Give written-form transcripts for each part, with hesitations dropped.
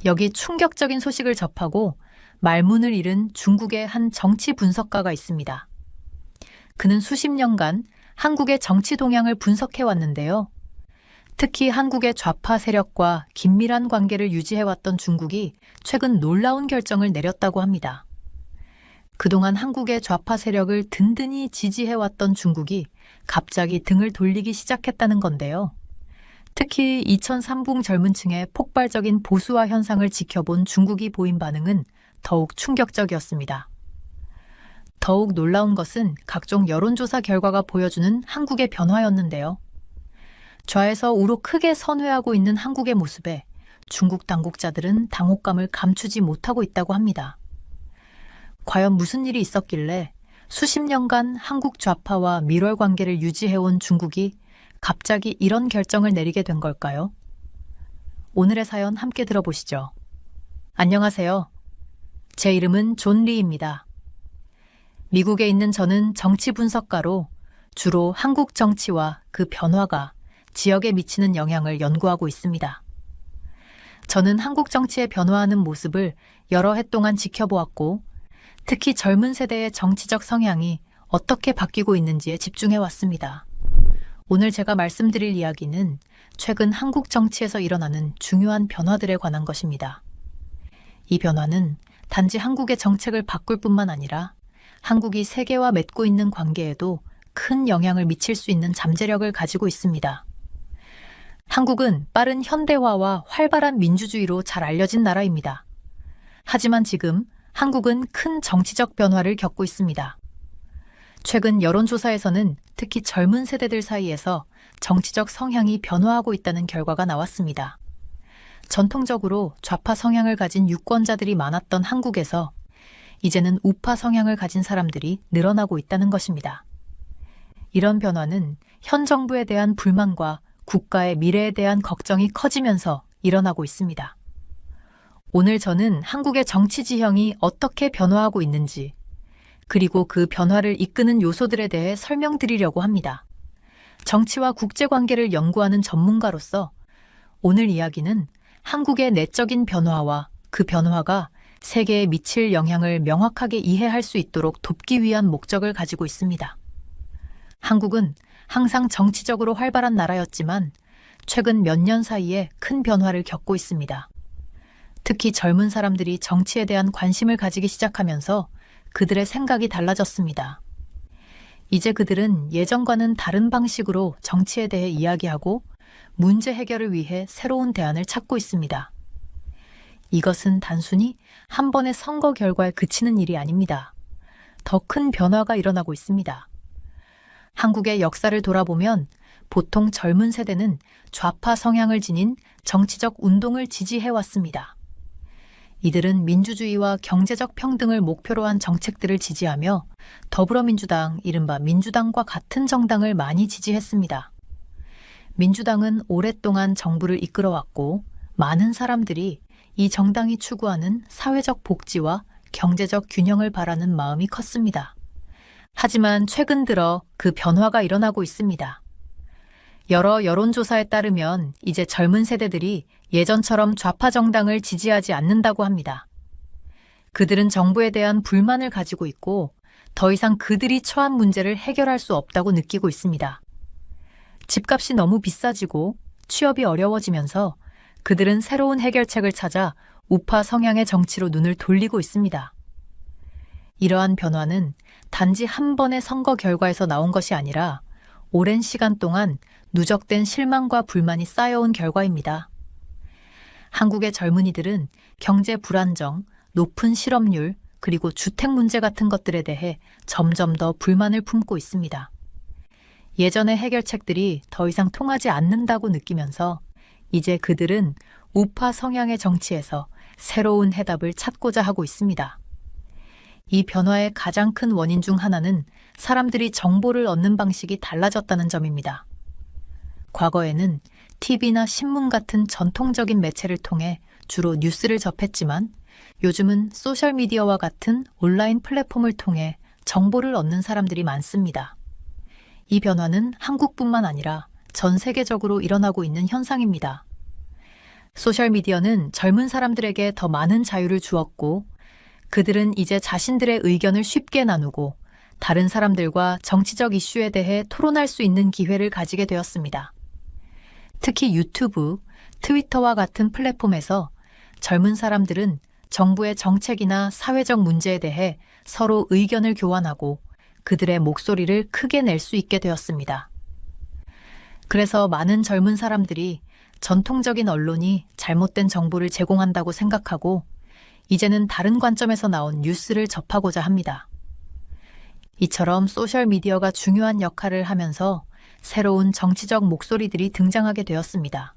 여기 충격적인 소식을 접하고 말문을 잃은 중국의 한 정치 분석가가 있습니다. 그는 수십 년간 한국의 정치 동향을 분석해 왔는데요. 특히 한국의 좌파 세력과 긴밀한 관계를 유지해왔던 중국이 최근 놀라운 결정을 내렸다고 합니다. 그동안 한국의 좌파 세력을 든든히 지지해왔던 중국이 갑자기 등을 돌리기 시작했다는 건데요. 특히 2030 젊은 층의 폭발적인 보수화 현상을 지켜본 중국이 보인 반응은 더욱 충격적이었습니다. 더욱 놀라운 것은 각종 여론조사 결과가 보여주는 한국의 변화였는데요. 좌에서 우로 크게 선회하고 있는 한국의 모습에 중국 당국자들은 당혹감을 감추지 못하고 있다고 합니다. 과연 무슨 일이 있었길래 수십 년간 한국 좌파와 밀월 관계를 유지해온 중국이 갑자기 이런 결정을 내리게 된 걸까요? 오늘의 사연 함께 들어보시죠. 안녕하세요. 제 이름은 존 리입니다. 미국에 있는 저는 정치 분석가로 주로 한국 정치와 그 변화가 지역에 미치는 영향을 연구하고 있습니다. 저는 한국 정치의 변화하는 모습을 여러 해 동안 지켜보았고, 특히 젊은 세대의 정치적 성향이 어떻게 바뀌고 있는지에 집중해 왔습니다. 오늘 제가 말씀드릴 이야기는 최근 한국 정치에서 일어나는 중요한 변화들에 관한 것입니다. 이 변화는 단지 한국의 정책을 바꿀 뿐만 아니라 한국이 세계와 맺고 있는 관계에도 큰 영향을 미칠 수 있는 잠재력을 가지고 있습니다. 한국은 빠른 현대화와 활발한 민주주의로 잘 알려진 나라입니다. 하지만 지금 한국은 큰 정치적 변화를 겪고 있습니다. 최근 여론조사에서는 특히 젊은 세대들 사이에서 정치적 성향이 변화하고 있다는 결과가 나왔습니다. 전통적으로 좌파 성향을 가진 유권자들이 많았던 한국에서 이제는 우파 성향을 가진 사람들이 늘어나고 있다는 것입니다. 이런 변화는 현 정부에 대한 불만과 국가의 미래에 대한 걱정이 커지면서 일어나고 있습니다. 오늘 저는 한국의 정치 지형이 어떻게 변화하고 있는지, 그리고 그 변화를 이끄는 요소들에 대해 설명드리려고 합니다. 정치와 국제관계를 연구하는 전문가로서 오늘 이야기는 한국의 내적인 변화와 그 변화가 세계에 미칠 영향을 명확하게 이해할 수 있도록 돕기 위한 목적을 가지고 있습니다. 한국은 항상 정치적으로 활발한 나라였지만 최근 몇 년 사이에 큰 변화를 겪고 있습니다. 특히 젊은 사람들이 정치에 대한 관심을 가지기 시작하면서 그들의 생각이 달라졌습니다. 이제 그들은 예전과는 다른 방식으로 정치에 대해 이야기하고 문제 해결을 위해 새로운 대안을 찾고 있습니다. 이것은 단순히 한 번의 선거 결과에 그치는 일이 아닙니다. 더 큰 변화가 일어나고 있습니다. 한국의 역사를 돌아보면 보통 젊은 세대는 좌파 성향을 지닌 정치적 운동을 지지해왔습니다. 이들은 민주주의와 경제적 평등을 목표로 한 정책들을 지지하며 더불어민주당, 이른바 민주당과 같은 정당을 많이 지지했습니다. 민주당은 오랫동안 정부를 이끌어왔고 많은 사람들이 이 정당이 추구하는 사회적 복지와 경제적 균형을 바라는 마음이 컸습니다. 하지만 최근 들어 그 변화가 일어나고 있습니다. 여러 여론조사에 따르면 이제 젊은 세대들이 예전처럼 좌파 정당을 지지하지 않는다고 합니다. 그들은 정부에 대한 불만을 가지고 있고 더 이상 그들이 처한 문제를 해결할 수 없다고 느끼고 있습니다. 집값이 너무 비싸지고 취업이 어려워지면서 그들은 새로운 해결책을 찾아 우파 성향의 정치로 눈을 돌리고 있습니다. 이러한 변화는 단지 한 번의 선거 결과에서 나온 것이 아니라 오랜 시간 동안 누적된 실망과 불만이 쌓여온 결과입니다. 한국의 젊은이들은 경제 불안정, 높은 실업률, 그리고 주택 문제 같은 것들에 대해 점점 더 불만을 품고 있습니다. 예전의 해결책들이 더 이상 통하지 않는다고 느끼면서 이제 그들은 우파 성향의 정치에서 새로운 해답을 찾고자 하고 있습니다. 이 변화의 가장 큰 원인 중 하나는 사람들이 정보를 얻는 방식이 달라졌다는 점입니다. 과거에는 TV나 신문 같은 전통적인 매체를 통해 주로 뉴스를 접했지만 요즘은 소셜미디어와 같은 온라인 플랫폼을 통해 정보를 얻는 사람들이 많습니다. 이 변화는 한국뿐만 아니라 전 세계적으로 일어나고 있는 현상입니다. 소셜미디어는 젊은 사람들에게 더 많은 자유를 주었고, 그들은 이제 자신들의 의견을 쉽게 나누고 다른 사람들과 정치적 이슈에 대해 토론할 수 있는 기회를 가지게 되었습니다. 특히 유튜브, 트위터와 같은 플랫폼에서 젊은 사람들은 정부의 정책이나 사회적 문제에 대해 서로 의견을 교환하고 그들의 목소리를 크게 낼 수 있게 되었습니다. 그래서 많은 젊은 사람들이 전통적인 언론이 잘못된 정보를 제공한다고 생각하고 이제는 다른 관점에서 나온 뉴스를 접하고자 합니다. 이처럼 소셜미디어가 중요한 역할을 하면서 새로운 정치적 목소리들이 등장하게 되었습니다.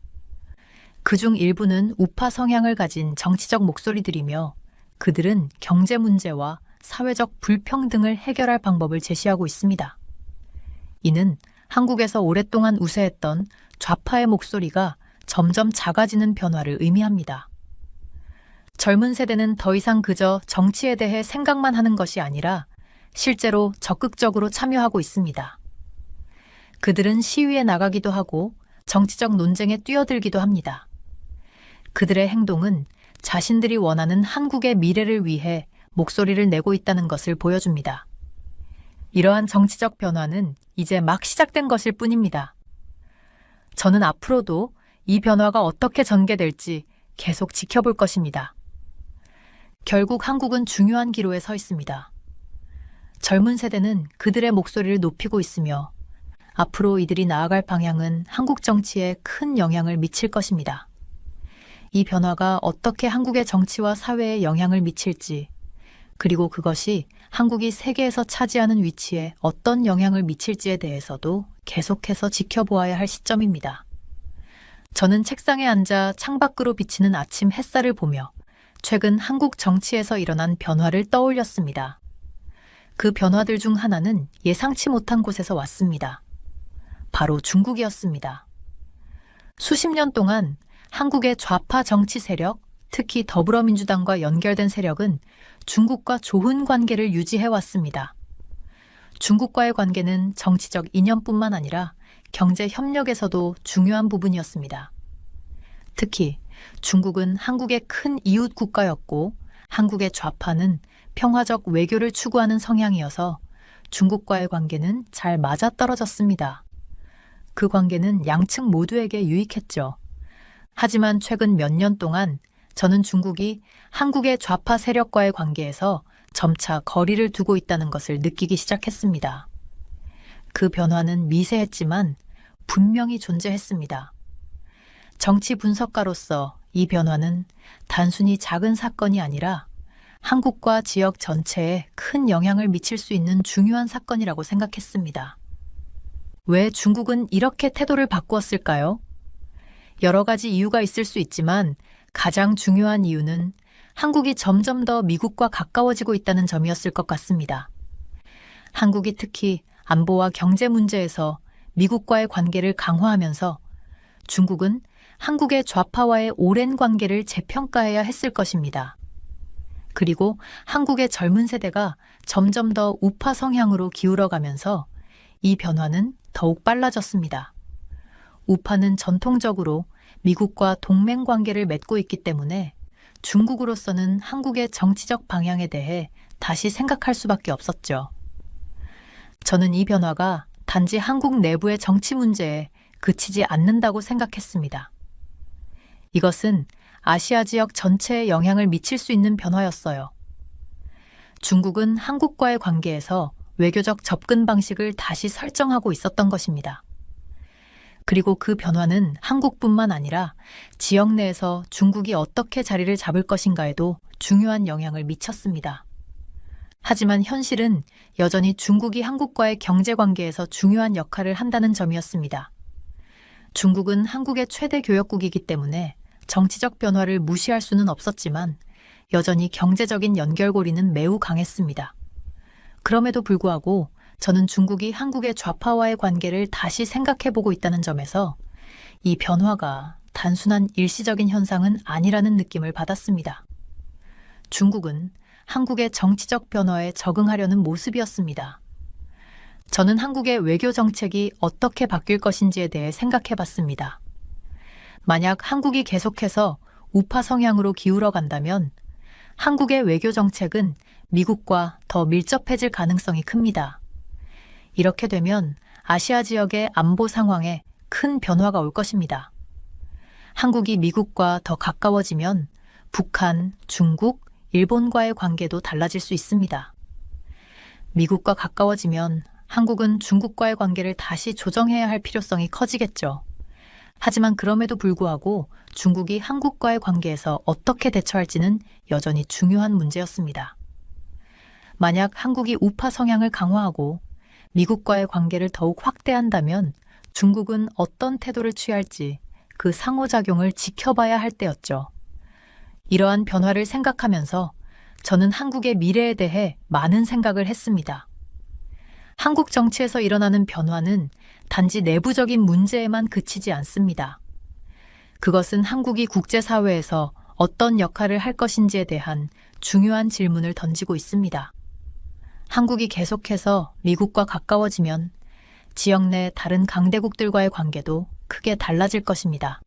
그중 일부는 우파 성향을 가진 정치적 목소리들이며 그들은 경제 문제와 사회적 불평등을 해결할 방법을 제시하고 있습니다. 이는 한국에서 오랫동안 우세했던 좌파의 목소리가 점점 작아지는 변화를 의미합니다. 젊은 세대는 더 이상 그저 정치에 대해 생각만 하는 것이 아니라 실제로 적극적으로 참여하고 있습니다. 그들은 시위에 나가기도 하고 정치적 논쟁에 뛰어들기도 합니다. 그들의 행동은 자신들이 원하는 한국의 미래를 위해 목소리를 내고 있다는 것을 보여줍니다. 이러한 정치적 변화는 이제 막 시작된 것일 뿐입니다. 저는 앞으로도 이 변화가 어떻게 전개될지 계속 지켜볼 것입니다. 결국 한국은 중요한 기로에 서 있습니다. 젊은 세대는 그들의 목소리를 높이고 있으며 앞으로 이들이 나아갈 방향은 한국 정치에 큰 영향을 미칠 것입니다. 이 변화가 어떻게 한국의 정치와 사회에 영향을 미칠지, 그리고 그것이 한국이 세계에서 차지하는 위치에 어떤 영향을 미칠지에 대해서도 계속해서 지켜보아야 할 시점입니다. 저는 책상에 앉아 창밖으로 비치는 아침 햇살을 보며 최근 한국 정치에서 일어난 변화를 떠올렸습니다. 그 변화들 중 하나는 예상치 못한 곳에서 왔습니다. 바로 중국이었습니다. 수십 년 동안 한국의 좌파 정치 세력, 특히 더불어민주당과 연결된 세력은 중국과 좋은 관계를 유지해왔습니다. 중국과의 관계는 정치적 이념뿐만 아니라 경제 협력에서도 중요한 부분이었습니다. 특히 중국은 한국의 큰 이웃 국가였고 한국의 좌파는 평화적 외교를 추구하는 성향이어서 중국과의 관계는 잘 맞아떨어졌습니다. 그 관계는 양측 모두에게 유익했죠. 하지만 최근 몇 년 동안 저는 중국이 한국의 좌파 세력과의 관계에서 점차 거리를 두고 있다는 것을 느끼기 시작했습니다. 그 변화는 미세했지만 분명히 존재했습니다. 정치 분석가로서 이 변화는 단순히 작은 사건이 아니라 한국과 지역 전체에 큰 영향을 미칠 수 있는 중요한 사건이라고 생각했습니다. 왜 중국은 이렇게 태도를 바꾸었을까요? 여러 가지 이유가 있을 수 있지만 가장 중요한 이유는 한국이 점점 더 미국과 가까워지고 있다는 점이었을 것 같습니다. 한국이 특히 안보와 경제 문제에서 미국과의 관계를 강화하면서 중국은 한국의 좌파와의 오랜 관계를 재평가해야 했을 것입니다. 그리고 한국의 젊은 세대가 점점 더 우파 성향으로 기울어가면서 이 변화는 더욱 빨라졌습니다. 우파는 전통적으로 미국과 동맹 관계를 맺고 있기 때문에 중국으로서는 한국의 정치적 방향에 대해 다시 생각할 수밖에 없었죠. 저는 이 변화가 단지 한국 내부의 정치 문제에 그치지 않는다고 생각했습니다. 이것은 아시아 지역 전체에 영향을 미칠 수 있는 변화였어요. 중국은 한국과의 관계에서 외교적 접근 방식을 다시 설정하고 있었던 것입니다. 그리고 그 변화는 한국뿐만 아니라 지역 내에서 중국이 어떻게 자리를 잡을 것인가에도 중요한 영향을 미쳤습니다. 하지만 현실은 여전히 중국이 한국과의 경제 관계에서 중요한 역할을 한다는 점이었습니다. 중국은 한국의 최대 교역국이기 때문에 정치적 변화를 무시할 수는 없었지만 여전히 경제적인 연결고리는 매우 강했습니다. 그럼에도 불구하고 저는 중국이 한국의 좌파와의 관계를 다시 생각해보고 있다는 점에서 이 변화가 단순한 일시적인 현상은 아니라는 느낌을 받았습니다. 중국은 한국의 정치적 변화에 적응하려는 모습이었습니다. 저는 한국의 외교 정책이 어떻게 바뀔 것인지에 대해 생각해봤습니다. 만약 한국이 계속해서 우파 성향으로 기울어 간다면 한국의 외교 정책은 미국과 더 밀접해질 가능성이 큽니다. 이렇게 되면 아시아 지역의 안보 상황에 큰 변화가 올 것입니다. 한국이 미국과 더 가까워지면 북한, 중국, 일본과의 관계도 달라질 수 있습니다. 미국과 가까워지면 한국은 중국과의 관계를 다시 조정해야 할 필요성이 커지겠죠. 하지만 그럼에도 불구하고 중국이 한국과의 관계에서 어떻게 대처할지는 여전히 중요한 문제였습니다. 만약 한국이 우파 성향을 강화하고 미국과의 관계를 더욱 확대한다면 중국은 어떤 태도를 취할지 그 상호작용을 지켜봐야 할 때였죠. 이러한 변화를 생각하면서 저는 한국의 미래에 대해 많은 생각을 했습니다. 한국 정치에서 일어나는 변화는 단지 내부적인 문제에만 그치지 않습니다. 그것은 한국이 국제사회에서 어떤 역할을 할 것인지에 대한 중요한 질문을 던지고 있습니다. 한국이 계속해서 미국과 가까워지면 지역 내 다른 강대국들과의 관계도 크게 달라질 것입니다.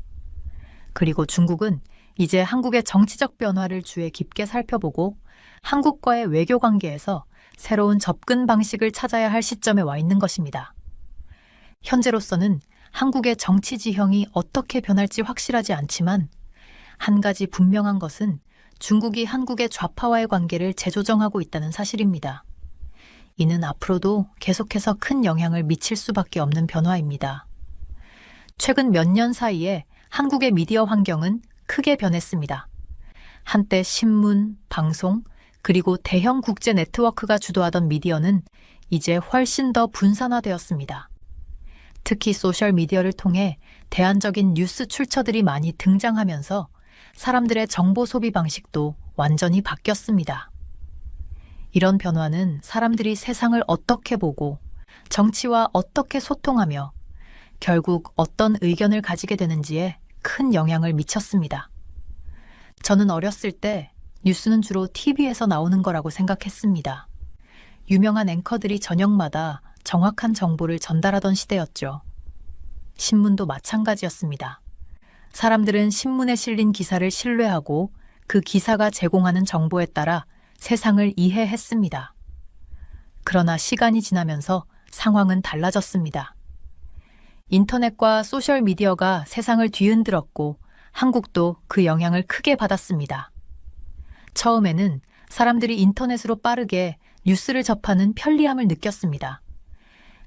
그리고 중국은 이제 한국의 정치적 변화를 주의 깊게 살펴보고 한국과의 외교 관계에서 새로운 접근 방식을 찾아야 할 시점에 와 있는 것입니다. 현재로서는 한국의 정치 지형이 어떻게 변할지 확실하지 않지만 한 가지 분명한 것은 중국이 한국의 좌파와의 관계를 재조정하고 있다는 사실입니다. 이는 앞으로도 계속해서 큰 영향을 미칠 수밖에 없는 변화입니다. 최근 몇 년 사이에 한국의 미디어 환경은 크게 변했습니다. 한때 신문, 방송, 그리고 대형 국제 네트워크가 주도하던 미디어는 이제 훨씬 더 분산화되었습니다. 특히 소셜미디어를 통해 대안적인 뉴스 출처들이 많이 등장하면서 사람들의 정보 소비 방식도 완전히 바뀌었습니다. 이런 변화는 사람들이 세상을 어떻게 보고 정치와 어떻게 소통하며 결국 어떤 의견을 가지게 되는지에 큰 영향을 미쳤습니다. 저는 어렸을 때 뉴스는 주로 TV에서 나오는 거라고 생각했습니다. 유명한 앵커들이 저녁마다 정확한 정보를 전달하던 시대였죠. 신문도 마찬가지였습니다. 사람들은 신문에 실린 기사를 신뢰하고 그 기사가 제공하는 정보에 따라 세상을 이해했습니다. 그러나 시간이 지나면서 상황은 달라졌습니다. 인터넷과 소셜미디어가 세상을 뒤흔들었고 한국도 그 영향을 크게 받았습니다. 처음에는 사람들이 인터넷으로 빠르게 뉴스를 접하는 편리함을 느꼈습니다.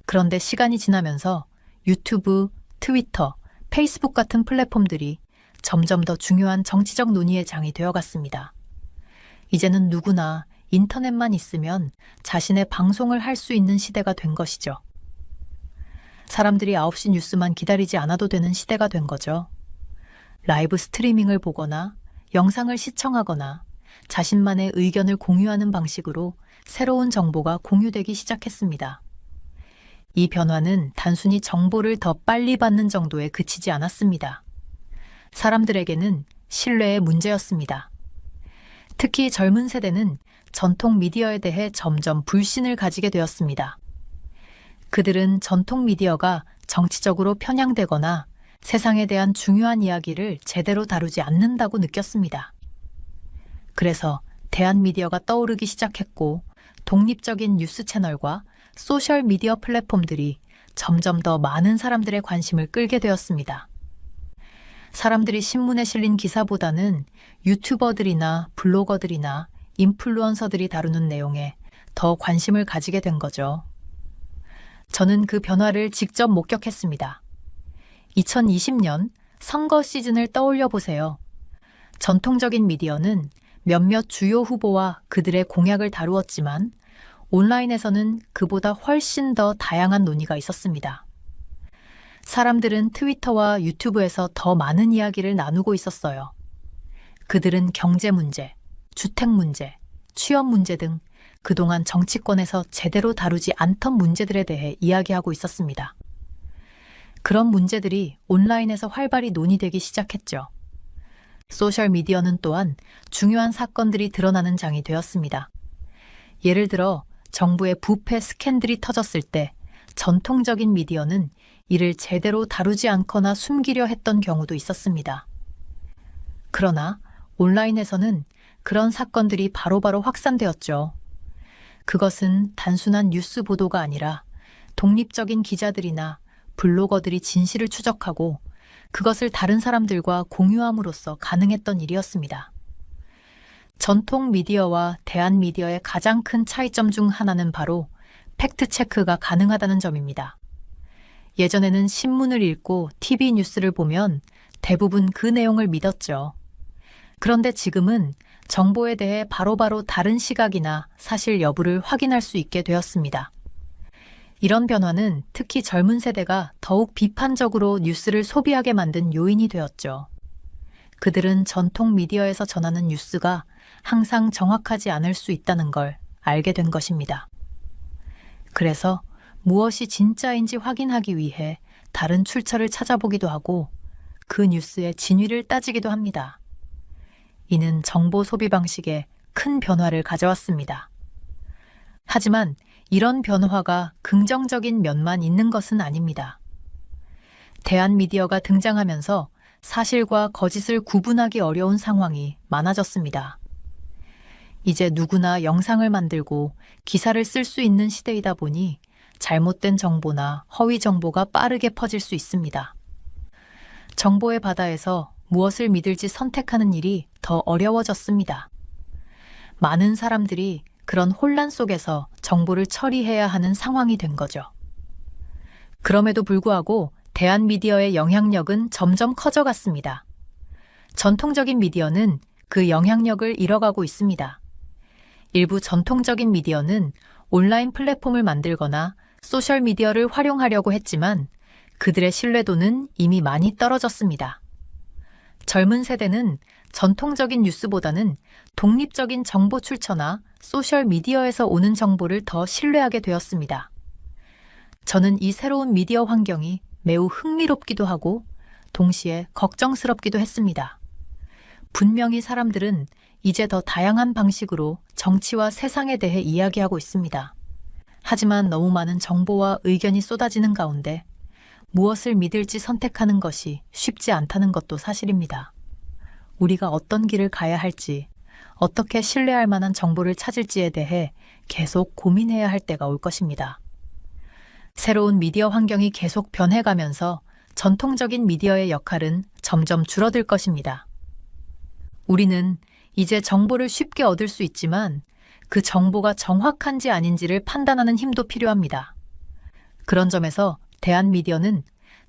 그런데 시간이 지나면서 유튜브, 트위터, 페이스북 같은 플랫폼들이 점점 더 중요한 정치적 논의의 장이 되어갔습니다. 이제는 누구나 인터넷만 있으면 자신의 방송을 할 수 있는 시대가 된 것이죠. 사람들이 9시 뉴스만 기다리지 않아도 되는 시대가 된 거죠. 라이브 스트리밍을 보거나 영상을 시청하거나 자신만의 의견을 공유하는 방식으로 새로운 정보가 공유되기 시작했습니다. 이 변화는 단순히 정보를 더 빨리 받는 정도에 그치지 않았습니다. 사람들에게는 신뢰의 문제였습니다. 특히 젊은 세대는 전통 미디어에 대해 점점 불신을 가지게 되었습니다. 그들은 전통 미디어가 정치적으로 편향되거나 세상에 대한 중요한 이야기를 제대로 다루지 않는다고 느꼈습니다. 그래서 대한미디어가 떠오르기 시작했고 독립적인 뉴스 채널과 소셜미디어 플랫폼들이 점점 더 많은 사람들의 관심을 끌게 되었습니다. 사람들이 신문에 실린 기사보다는 유튜버들이나 블로거들이나 인플루언서들이 다루는 내용에 더 관심을 가지게 된 거죠. 저는 그 변화를 직접 목격했습니다. 2020년 선거 시즌을 떠올려 보세요. 전통적인 미디어는 몇몇 주요 후보와 그들의 공약을 다루었지만 온라인에서는 그보다 훨씬 더 다양한 논의가 있었습니다. 사람들은 트위터와 유튜브에서 더 많은 이야기를 나누고 있었어요. 그들은 경제 문제, 주택 문제, 취업 문제 등 그동안 정치권에서 제대로 다루지 않던 문제들에 대해 이야기하고 있었습니다. 그런 문제들이 온라인에서 활발히 논의되기 시작했죠. 소셜미디어는 또한 중요한 사건들이 드러나는 장이 되었습니다. 예를 들어 정부의 부패 스캔들이 터졌을 때 전통적인 미디어는 이를 제대로 다루지 않거나 숨기려 했던 경우도 있었습니다. 그러나 온라인에서는 그런 사건들이 바로바로 확산되었죠. 그것은 단순한 뉴스 보도가 아니라 독립적인 기자들이나 블로거들이 진실을 추적하고 그것을 다른 사람들과 공유함으로써 가능했던 일이었습니다. 전통 미디어와 대한 미디어의 가장 큰 차이점 중 하나는 바로 팩트체크가 가능하다는 점입니다. 예전에는 신문을 읽고 TV 뉴스를 보면 대부분 그 내용을 믿었죠. 그런데 지금은 정보에 대해 바로바로 다른 시각이나 사실 여부를 확인할 수 있게 되었습니다. 이런 변화는 특히 젊은 세대가 더욱 비판적으로 뉴스를 소비하게 만든 요인이 되었죠. 그들은 전통 미디어에서 전하는 뉴스가 항상 정확하지 않을 수 있다는 걸 알게 된 것입니다. 그래서 무엇이 진짜인지 확인하기 위해 다른 출처를 찾아보기도 하고 그 뉴스의 진위를 따지기도 합니다. 이는 정보 소비 방식에 큰 변화를 가져왔습니다. 하지만 이런 변화가 긍정적인 면만 있는 것은 아닙니다. 대한미디어가 등장하면서 사실과 거짓을 구분하기 어려운 상황이 많아졌습니다. 이제 누구나 영상을 만들고 기사를 쓸 수 있는 시대이다 보니 잘못된 정보나 허위 정보가 빠르게 퍼질 수 있습니다. 정보의 바다에서 무엇을 믿을지 선택하는 일이 더 어려워졌습니다. 많은 사람들이 그런 혼란 속에서 정보를 처리해야 하는 상황이 된 거죠. 그럼에도 불구하고 대한미디어의 영향력은 점점 커져갔습니다. 전통적인 미디어는 그 영향력을 잃어가고 있습니다. 일부 전통적인 미디어는 온라인 플랫폼을 만들거나 소셜미디어를 활용하려고 했지만 그들의 신뢰도는 이미 많이 떨어졌습니다. 젊은 세대는 전통적인 뉴스보다는 독립적인 정보 출처나 소셜미디어에서 오는 정보를 더 신뢰하게 되었습니다. 저는 이 새로운 미디어 환경이 매우 흥미롭기도 하고 동시에 걱정스럽기도 했습니다. 분명히 사람들은 이제 더 다양한 방식으로 정치와 세상에 대해 이야기하고 있습니다. 하지만 너무 많은 정보와 의견이 쏟아지는 가운데 무엇을 믿을지 선택하는 것이 쉽지 않다는 것도 사실입니다. 우리가 어떤 길을 가야 할지, 어떻게 신뢰할 만한 정보를 찾을지에 대해 계속 고민해야 할 때가 올 것입니다. 새로운 미디어 환경이 계속 변해가면서 전통적인 미디어의 역할은 점점 줄어들 것입니다. 우리는 이제 정보를 쉽게 얻을 수 있지만 그 정보가 정확한지 아닌지를 판단하는 힘도 필요합니다. 그런 점에서 대한미디어는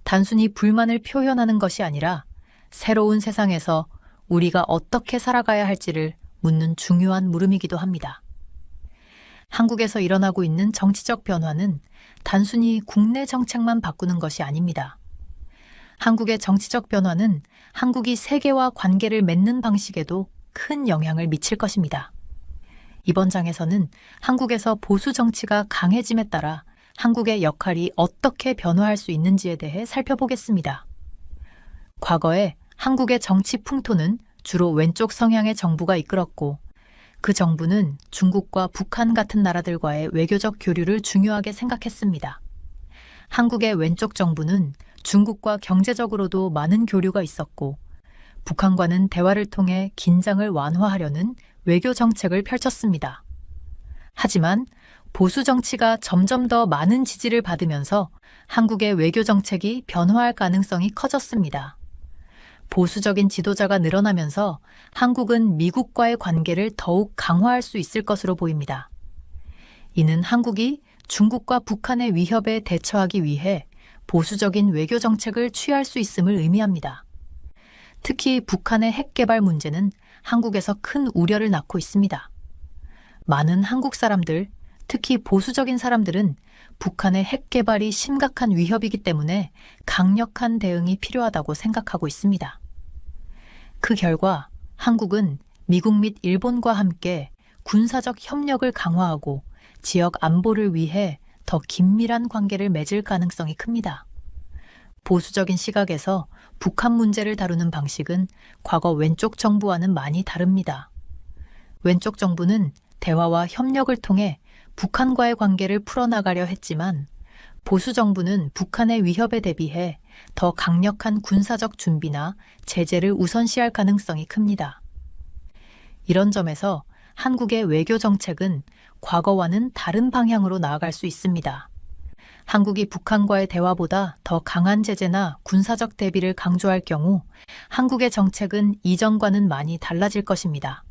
단순히 불만을 표현하는 것이 아니라 새로운 세상에서 우리가 어떻게 살아가야 할지를 묻는 중요한 물음이기도 합니다. 한국에서 일어나고 있는 정치적 변화는 단순히 국내 정책만 바꾸는 것이 아닙니다. 한국의 정치적 변화는 한국이 세계와 관계를 맺는 방식에도 큰 영향을 미칠 것입니다. 이번 장에서는 한국에서 보수 정치가 강해짐에 따라 한국의 역할이 어떻게 변화할 수 있는지에 대해 살펴보겠습니다. 과거에 한국의 정치 풍토는 주로 왼쪽 성향의 정부가 이끌었고 그 정부는 중국과 북한 같은 나라들과의 외교적 교류를 중요하게 생각했습니다. 한국의 왼쪽 정부는 중국과 경제적으로도 많은 교류가 있었고 북한과는 대화를 통해 긴장을 완화하려는 외교 정책을 펼쳤습니다. 하지만 보수 정치가 점점 더 많은 지지를 받으면서 한국의 외교 정책이 변화할 가능성이 커졌습니다. 보수적인 지도자가 늘어나면서 한국은 미국과의 관계를 더욱 강화할 수 있을 것으로 보입니다. 이는 한국이 중국과 북한의 위협에 대처하기 위해 보수적인 외교 정책을 취할 수 있음을 의미합니다. 특히 북한의 핵 개발 문제는 한국에서 큰 우려를 낳고 있습니다. 많은 한국 사람들, 특히 보수적인 사람들은 북한의 핵 개발이 심각한 위협이기 때문에 강력한 대응이 필요하다고 생각하고 있습니다. 그 결과 한국은 미국 및 일본과 함께 군사적 협력을 강화하고 지역 안보를 위해 더 긴밀한 관계를 맺을 가능성이 큽니다. 보수적인 시각에서 북한 문제를 다루는 방식은 과거 왼쪽 정부와는 많이 다릅니다. 왼쪽 정부는 대화와 협력을 통해 북한과의 관계를 풀어나가려 했지만 보수 정부는 북한의 위협에 대비해 더 강력한 군사적 준비나 제재를 우선시할 가능성이 큽니다. 이런 점에서 한국의 외교 정책은 과거와는 다른 방향으로 나아갈 수 있습니다. 한국이 북한과의 대화보다 더 강한 제재나 군사적 대비를 강조할 경우 한국의 정책은 이전과는 많이 달라질 것입니다.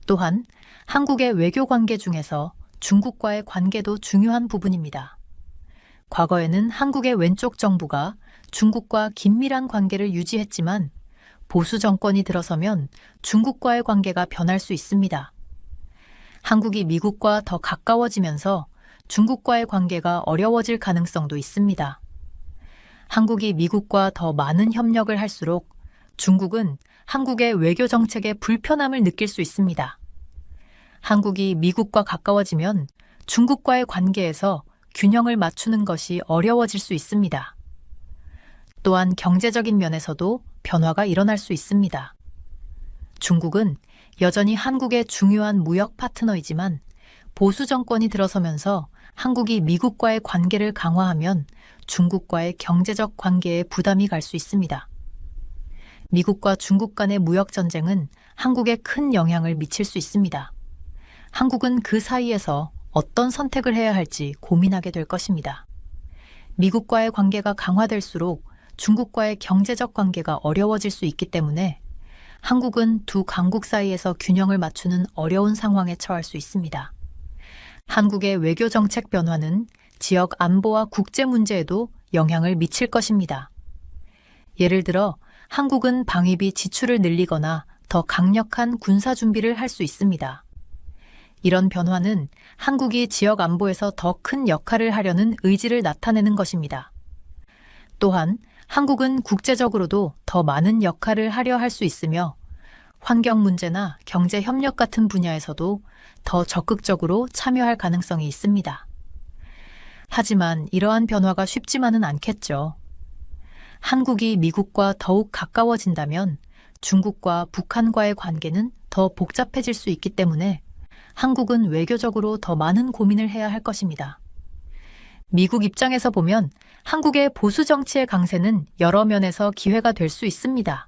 또한 한국의 외교 관계 중에서 중국과의 관계도 중요한 부분입니다. 과거에는 한국의 왼쪽 정부가 중국과 긴밀한 관계를 유지했지만 보수 정권이 들어서면 중국과의 관계가 변할 수 있습니다. 한국이 미국과 더 가까워지면서 중국과의 관계가 어려워질 가능성도 있습니다. 한국이 미국과 더 많은 협력을 할수록 중국은 한국의 외교 정책에 불편함을 느낄 수 있습니다. 한국이 미국과 가까워지면 중국과의 관계에서 균형을 맞추는 것이 어려워질 수 있습니다. 또한 경제적인 면에서도 변화가 일어날 수 있습니다. 중국은 여전히 한국의 중요한 무역 파트너이지만 보수 정권이 들어서면서 한국이 미국과의 관계를 강화하면 중국과의 경제적 관계에 부담이 갈 수 있습니다. 미국과 중국 간의 무역 전쟁은 한국에 큰 영향을 미칠 수 있습니다. 한국은 그 사이에서 어떤 선택을 해야 할지 고민하게 될 것입니다. 미국과의 관계가 강화될수록 중국과의 경제적 관계가 어려워질 수 있기 때문에 한국은 두 강국 사이에서 균형을 맞추는 어려운 상황에 처할 수 있습니다. 한국의 외교 정책 변화는 지역 안보와 국제 문제에도 영향을 미칠 것입니다. 예를 들어 한국은 방위비 지출을 늘리거나 더 강력한 군사 준비를 할 수 있습니다. 이런 변화는 한국이 지역 안보에서 더 큰 역할을 하려는 의지를 나타내는 것입니다. 또한 한국은 국제적으로도 더 많은 역할을 하려 할 수 있으며 환경 문제나 경제 협력 같은 분야에서도 더 적극적으로 참여할 가능성이 있습니다. 하지만 이러한 변화가 쉽지만은 않겠죠. 한국이 미국과 더욱 가까워진다면 중국과 북한과의 관계는 더 복잡해질 수 있기 때문에 한국은 외교적으로 더 많은 고민을 해야 할 것입니다. 미국 입장에서 보면 한국의 보수 정치의 강세는 여러 면에서 기회가 될 수 있습니다.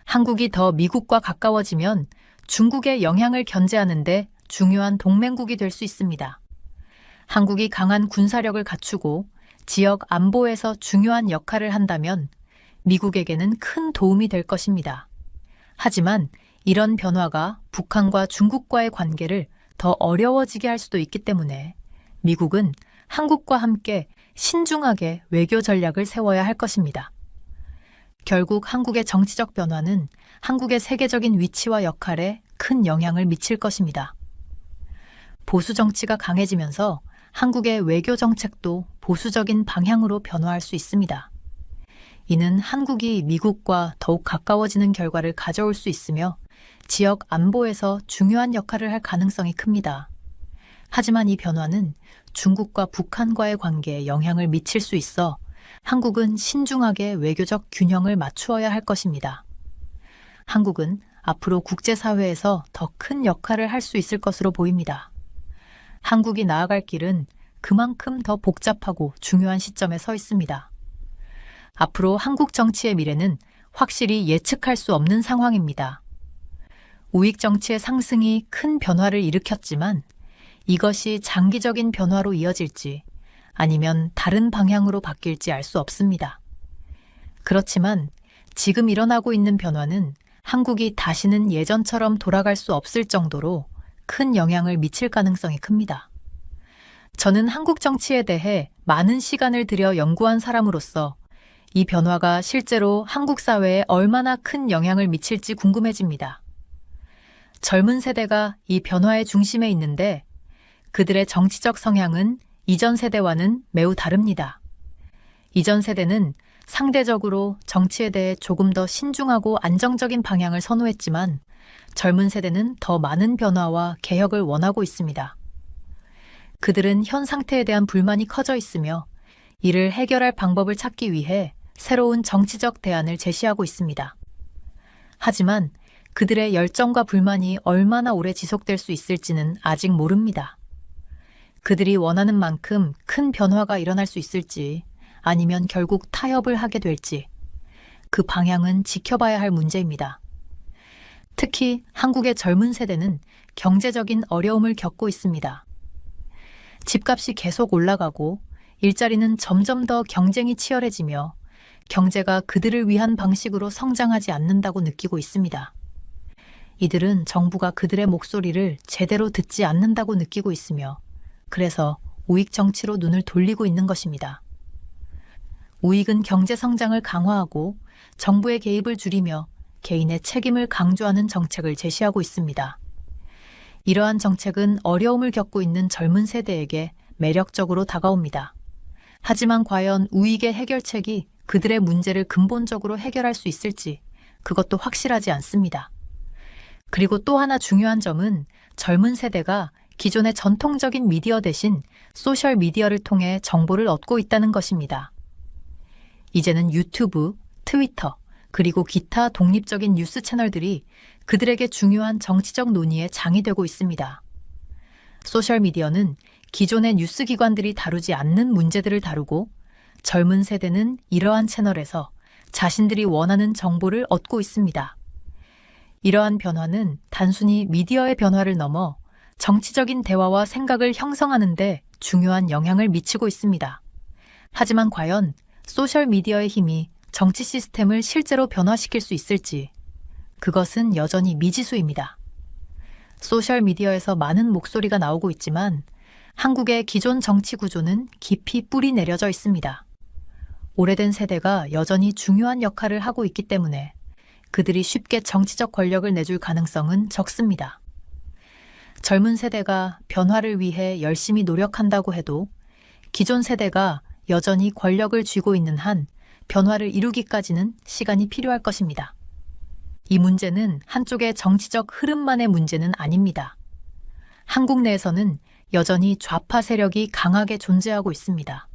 한국이 더 미국과 가까워지면 중국의 영향을 견제하는 데 중요한 동맹국이 될 수 있습니다. 한국이 강한 군사력을 갖추고 지역 안보에서 중요한 역할을 한다면 미국에게는 큰 도움이 될 것입니다. 하지만 이런 변화가 북한과 중국과의 관계를 더 어려워지게 할 수도 있기 때문에 미국은 한국과 함께 신중하게 외교 전략을 세워야 할 것입니다. 결국 한국의 정치적 변화는 한국의 세계적인 위치와 역할에 큰 영향을 미칠 것입니다. 보수 정치가 강해지면서 한국의 외교 정책도 보수적인 방향으로 변화할 수 있습니다. 이는 한국이 미국과 더욱 가까워지는 결과를 가져올 수 있으며 지역 안보에서 중요한 역할을 할 가능성이 큽니다. 하지만 이 변화는 중국과 북한과의 관계에 영향을 미칠 수 있어 한국은 신중하게 외교적 균형을 맞추어야 할 것입니다. 한국은 앞으로 국제사회에서 더 큰 역할을 할 수 있을 것으로 보입니다. 한국이 나아갈 길은 그만큼 더 복잡하고 중요한 시점에 서 있습니다. 앞으로 한국 정치의 미래는 확실히 예측할 수 없는 상황입니다. 우익 정치의 상승이 큰 변화를 일으켰지만 이것이 장기적인 변화로 이어질지 아니면 다른 방향으로 바뀔지 알 수 없습니다. 그렇지만 지금 일어나고 있는 변화는 한국이 다시는 예전처럼 돌아갈 수 없을 정도로 큰 영향을 미칠 가능성이 큽니다. 저는 한국 정치에 대해 많은 시간을 들여 연구한 사람으로서 이 변화가 실제로 한국 사회에 얼마나 큰 영향을 미칠지 궁금해집니다. 젊은 세대가 이 변화의 중심에 있는데 그들의 정치적 성향은 이전 세대와는 매우 다릅니다. 이전 세대는 상대적으로 정치에 대해 조금 더 신중하고 안정적인 방향을 선호했지만 젊은 세대는 더 많은 변화와 개혁을 원하고 있습니다. 그들은 현 상태에 대한 불만이 커져 있으며 이를 해결할 방법을 찾기 위해 새로운 정치적 대안을 제시하고 있습니다. 하지만 그들의 열정과 불만이 얼마나 오래 지속될 수 있을지는 아직 모릅니다. 그들이 원하는 만큼 큰 변화가 일어날 수 있을지 아니면 결국 타협을 하게 될지 그 방향은 지켜봐야 할 문제입니다. 특히 한국의 젊은 세대는 경제적인 어려움을 겪고 있습니다. 집값이 계속 올라가고 일자리는 점점 더 경쟁이 치열해지며 경제가 그들을 위한 방식으로 성장하지 않는다고 느끼고 있습니다. 이들은 정부가 그들의 목소리를 제대로 듣지 않는다고 느끼고 있으며 그래서 우익 정치로 눈을 돌리고 있는 것입니다. 우익은 경제 성장을 강화하고 정부의 개입을 줄이며 개인의 책임을 강조하는 정책을 제시하고 있습니다. 이러한 정책은 어려움을 겪고 있는 젊은 세대에게 매력적으로 다가옵니다. 하지만 과연 우익의 해결책이 그들의 문제를 근본적으로 해결할 수 있을지 그것도 확실하지 않습니다. 그리고 또 하나 중요한 점은 젊은 세대가 기존의 전통적인 미디어 대신 소셜 미디어를 통해 정보를 얻고 있다는 것입니다. 이제는 유튜브, 트위터, 그리고 기타 독립적인 뉴스 채널들이 그들에게 중요한 정치적 논의의 장이 되고 있습니다. 소셜미디어는 기존의 뉴스 기관들이 다루지 않는 문제들을 다루고 젊은 세대는 이러한 채널에서 자신들이 원하는 정보를 얻고 있습니다. 이러한 변화는 단순히 미디어의 변화를 넘어 정치적인 대화와 생각을 형성하는 데 중요한 영향을 미치고 있습니다. 하지만 과연 소셜미디어의 힘이 정치 시스템을 실제로 변화시킬 수 있을지 그것은 여전히 미지수입니다. 소셜미디어에서 많은 목소리가 나오고 있지만 한국의 기존 정치 구조는 깊이 뿌리 내려져 있습니다. 오래된 세대가 여전히 중요한 역할을 하고 있기 때문에 그들이 쉽게 정치적 권력을 내줄 가능성은 적습니다. 젊은 세대가 변화를 위해 열심히 노력한다고 해도 기존 세대가 여전히 권력을 쥐고 있는 한 변화를 이루기까지는 시간이 필요할 것입니다. 이 문제는 한쪽의 정치적 흐름만의 문제는 아닙니다. 한국 내에서는 여전히 좌파 세력이 강하게 존재하고 있습니다.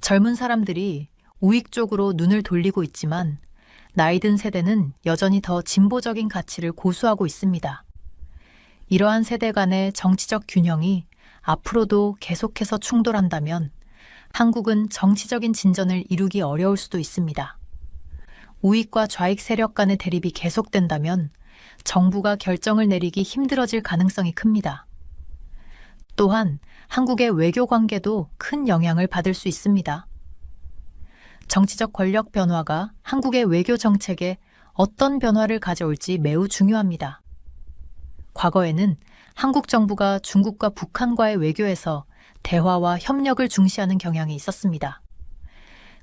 젊은 사람들이 우익 쪽으로 눈을 돌리고 있지만 나이 든 세대는 여전히 더 진보적인 가치를 고수하고 있습니다. 이러한 세대 간의 정치적 균형이 앞으로도 계속해서 충돌한다면 한국은 정치적인 진전을 이루기 어려울 수도 있습니다. 우익과 좌익 세력 간의 대립이 계속된다면 정부가 결정을 내리기 힘들어질 가능성이 큽니다. 또한 한국의 외교 관계도 큰 영향을 받을 수 있습니다. 정치적 권력 변화가 한국의 외교 정책에 어떤 변화를 가져올지 매우 중요합니다. 과거에는 한국 정부가 중국과 북한과의 외교에서 대화와 협력을 중시하는 경향이 있었습니다.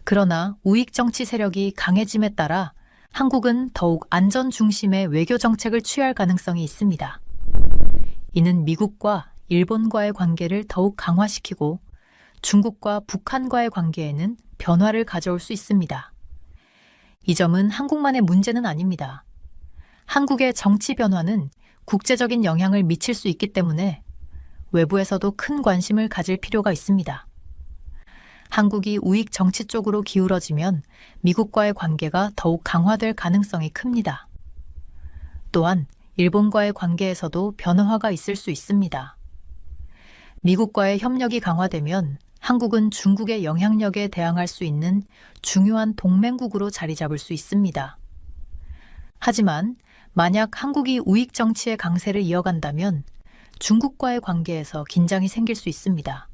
그러나 우익 정치 세력이 강해짐에 따라 한국은 더욱 안전 중심의 외교 정책을 취할 가능성이 있습니다. 이는 미국과 일본과의 관계를 더욱 강화시키고 중국과 북한과의 관계에는 변화를 가져올 수 있습니다. 이 점은 한국만의 문제는 아닙니다. 한국의 정치 변화는 국제적인 영향을 미칠 수 있기 때문에 외부에서도 큰 관심을 가질 필요가 있습니다. 한국이 우익 정치 쪽으로 기울어지면 미국과의 관계가 더욱 강화될 가능성이 큽니다. 또한 일본과의 관계에서도 변화가 있을 수 있습니다. 미국과의 협력이 강화되면 한국은 중국의 영향력에 대항할 수 있는 중요한 동맹국으로 자리 잡을 수 있습니다. 하지만 만약 한국이 우익 정치의 강세를 이어간다면 중국과의 관계에서 긴장이 생길 수 있습니다.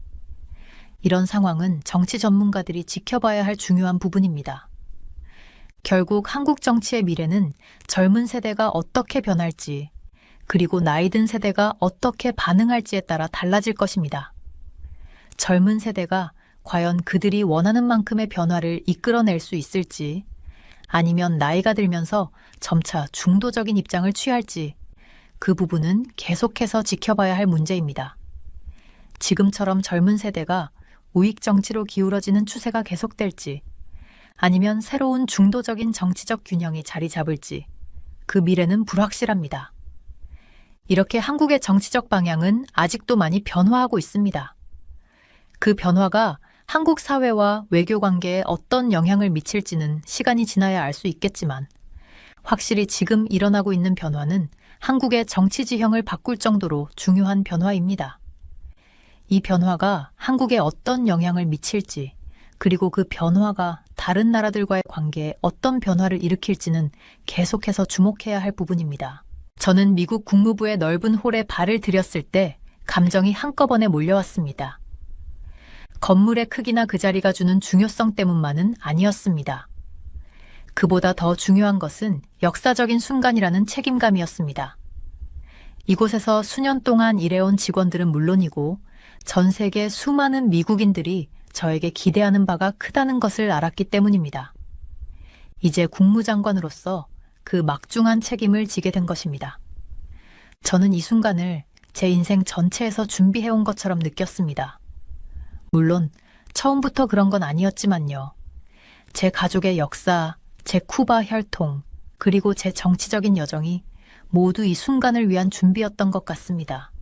이런 상황은 정치 전문가들이 지켜봐야 할 중요한 부분입니다. 결국 한국 정치의 미래는 젊은 세대가 어떻게 변할지, 그리고 나이 든 세대가 어떻게 반응할지에 따라 달라질 것입니다. 젊은 세대가 과연 그들이 원하는 만큼의 변화를 이끌어낼 수 있을지, 아니면 나이가 들면서 점차 중도적인 입장을 취할지, 그 부분은 계속해서 지켜봐야 할 문제입니다. 지금처럼 젊은 세대가 우익 정치로 기울어지는 추세가 계속될지, 아니면 새로운 중도적인 정치적 균형이 자리 잡을지, 그 미래는 불확실합니다. 이렇게 한국의 정치적 방향은 아직도 많이 변화하고 있습니다. 그 변화가 한국 사회와 외교 관계에 어떤 영향을 미칠지는 시간이 지나야 알 수 있겠지만, 확실히 지금 일어나고 있는 변화는 한국의 정치 지형을 바꿀 정도로 중요한 변화입니다. 이 변화가 한국에 어떤 영향을 미칠지, 그리고 그 변화가 다른 나라들과의 관계에 어떤 변화를 일으킬지는 계속해서 주목해야 할 부분입니다. 저는 미국 국무부의 넓은 홀에 발을 들였을 때 감정이 한꺼번에 몰려왔습니다. 건물의 크기나 그 자리가 주는 중요성 때문만은 아니었습니다. 그보다 더 중요한 것은 역사적인 순간이라는 책임감이었습니다. 이곳에서 수년 동안 일해온 직원들은 물론이고 전 세계 수많은 미국인들이 저에게 기대하는 바가 크다는 것을 알았기 때문입니다. 이제 국무장관으로서 그 막중한 책임을 지게 된 것입니다. 저는 이 순간을 제 인생 전체에서 준비해온 것처럼 느꼈습니다. 물론 처음부터 그런 건 아니었지만요. 제 가족의 역사, 제 쿠바 혈통, 그리고 제 정치적인 여정이 모두 이 순간을 위한 준비였던 것 같습니다.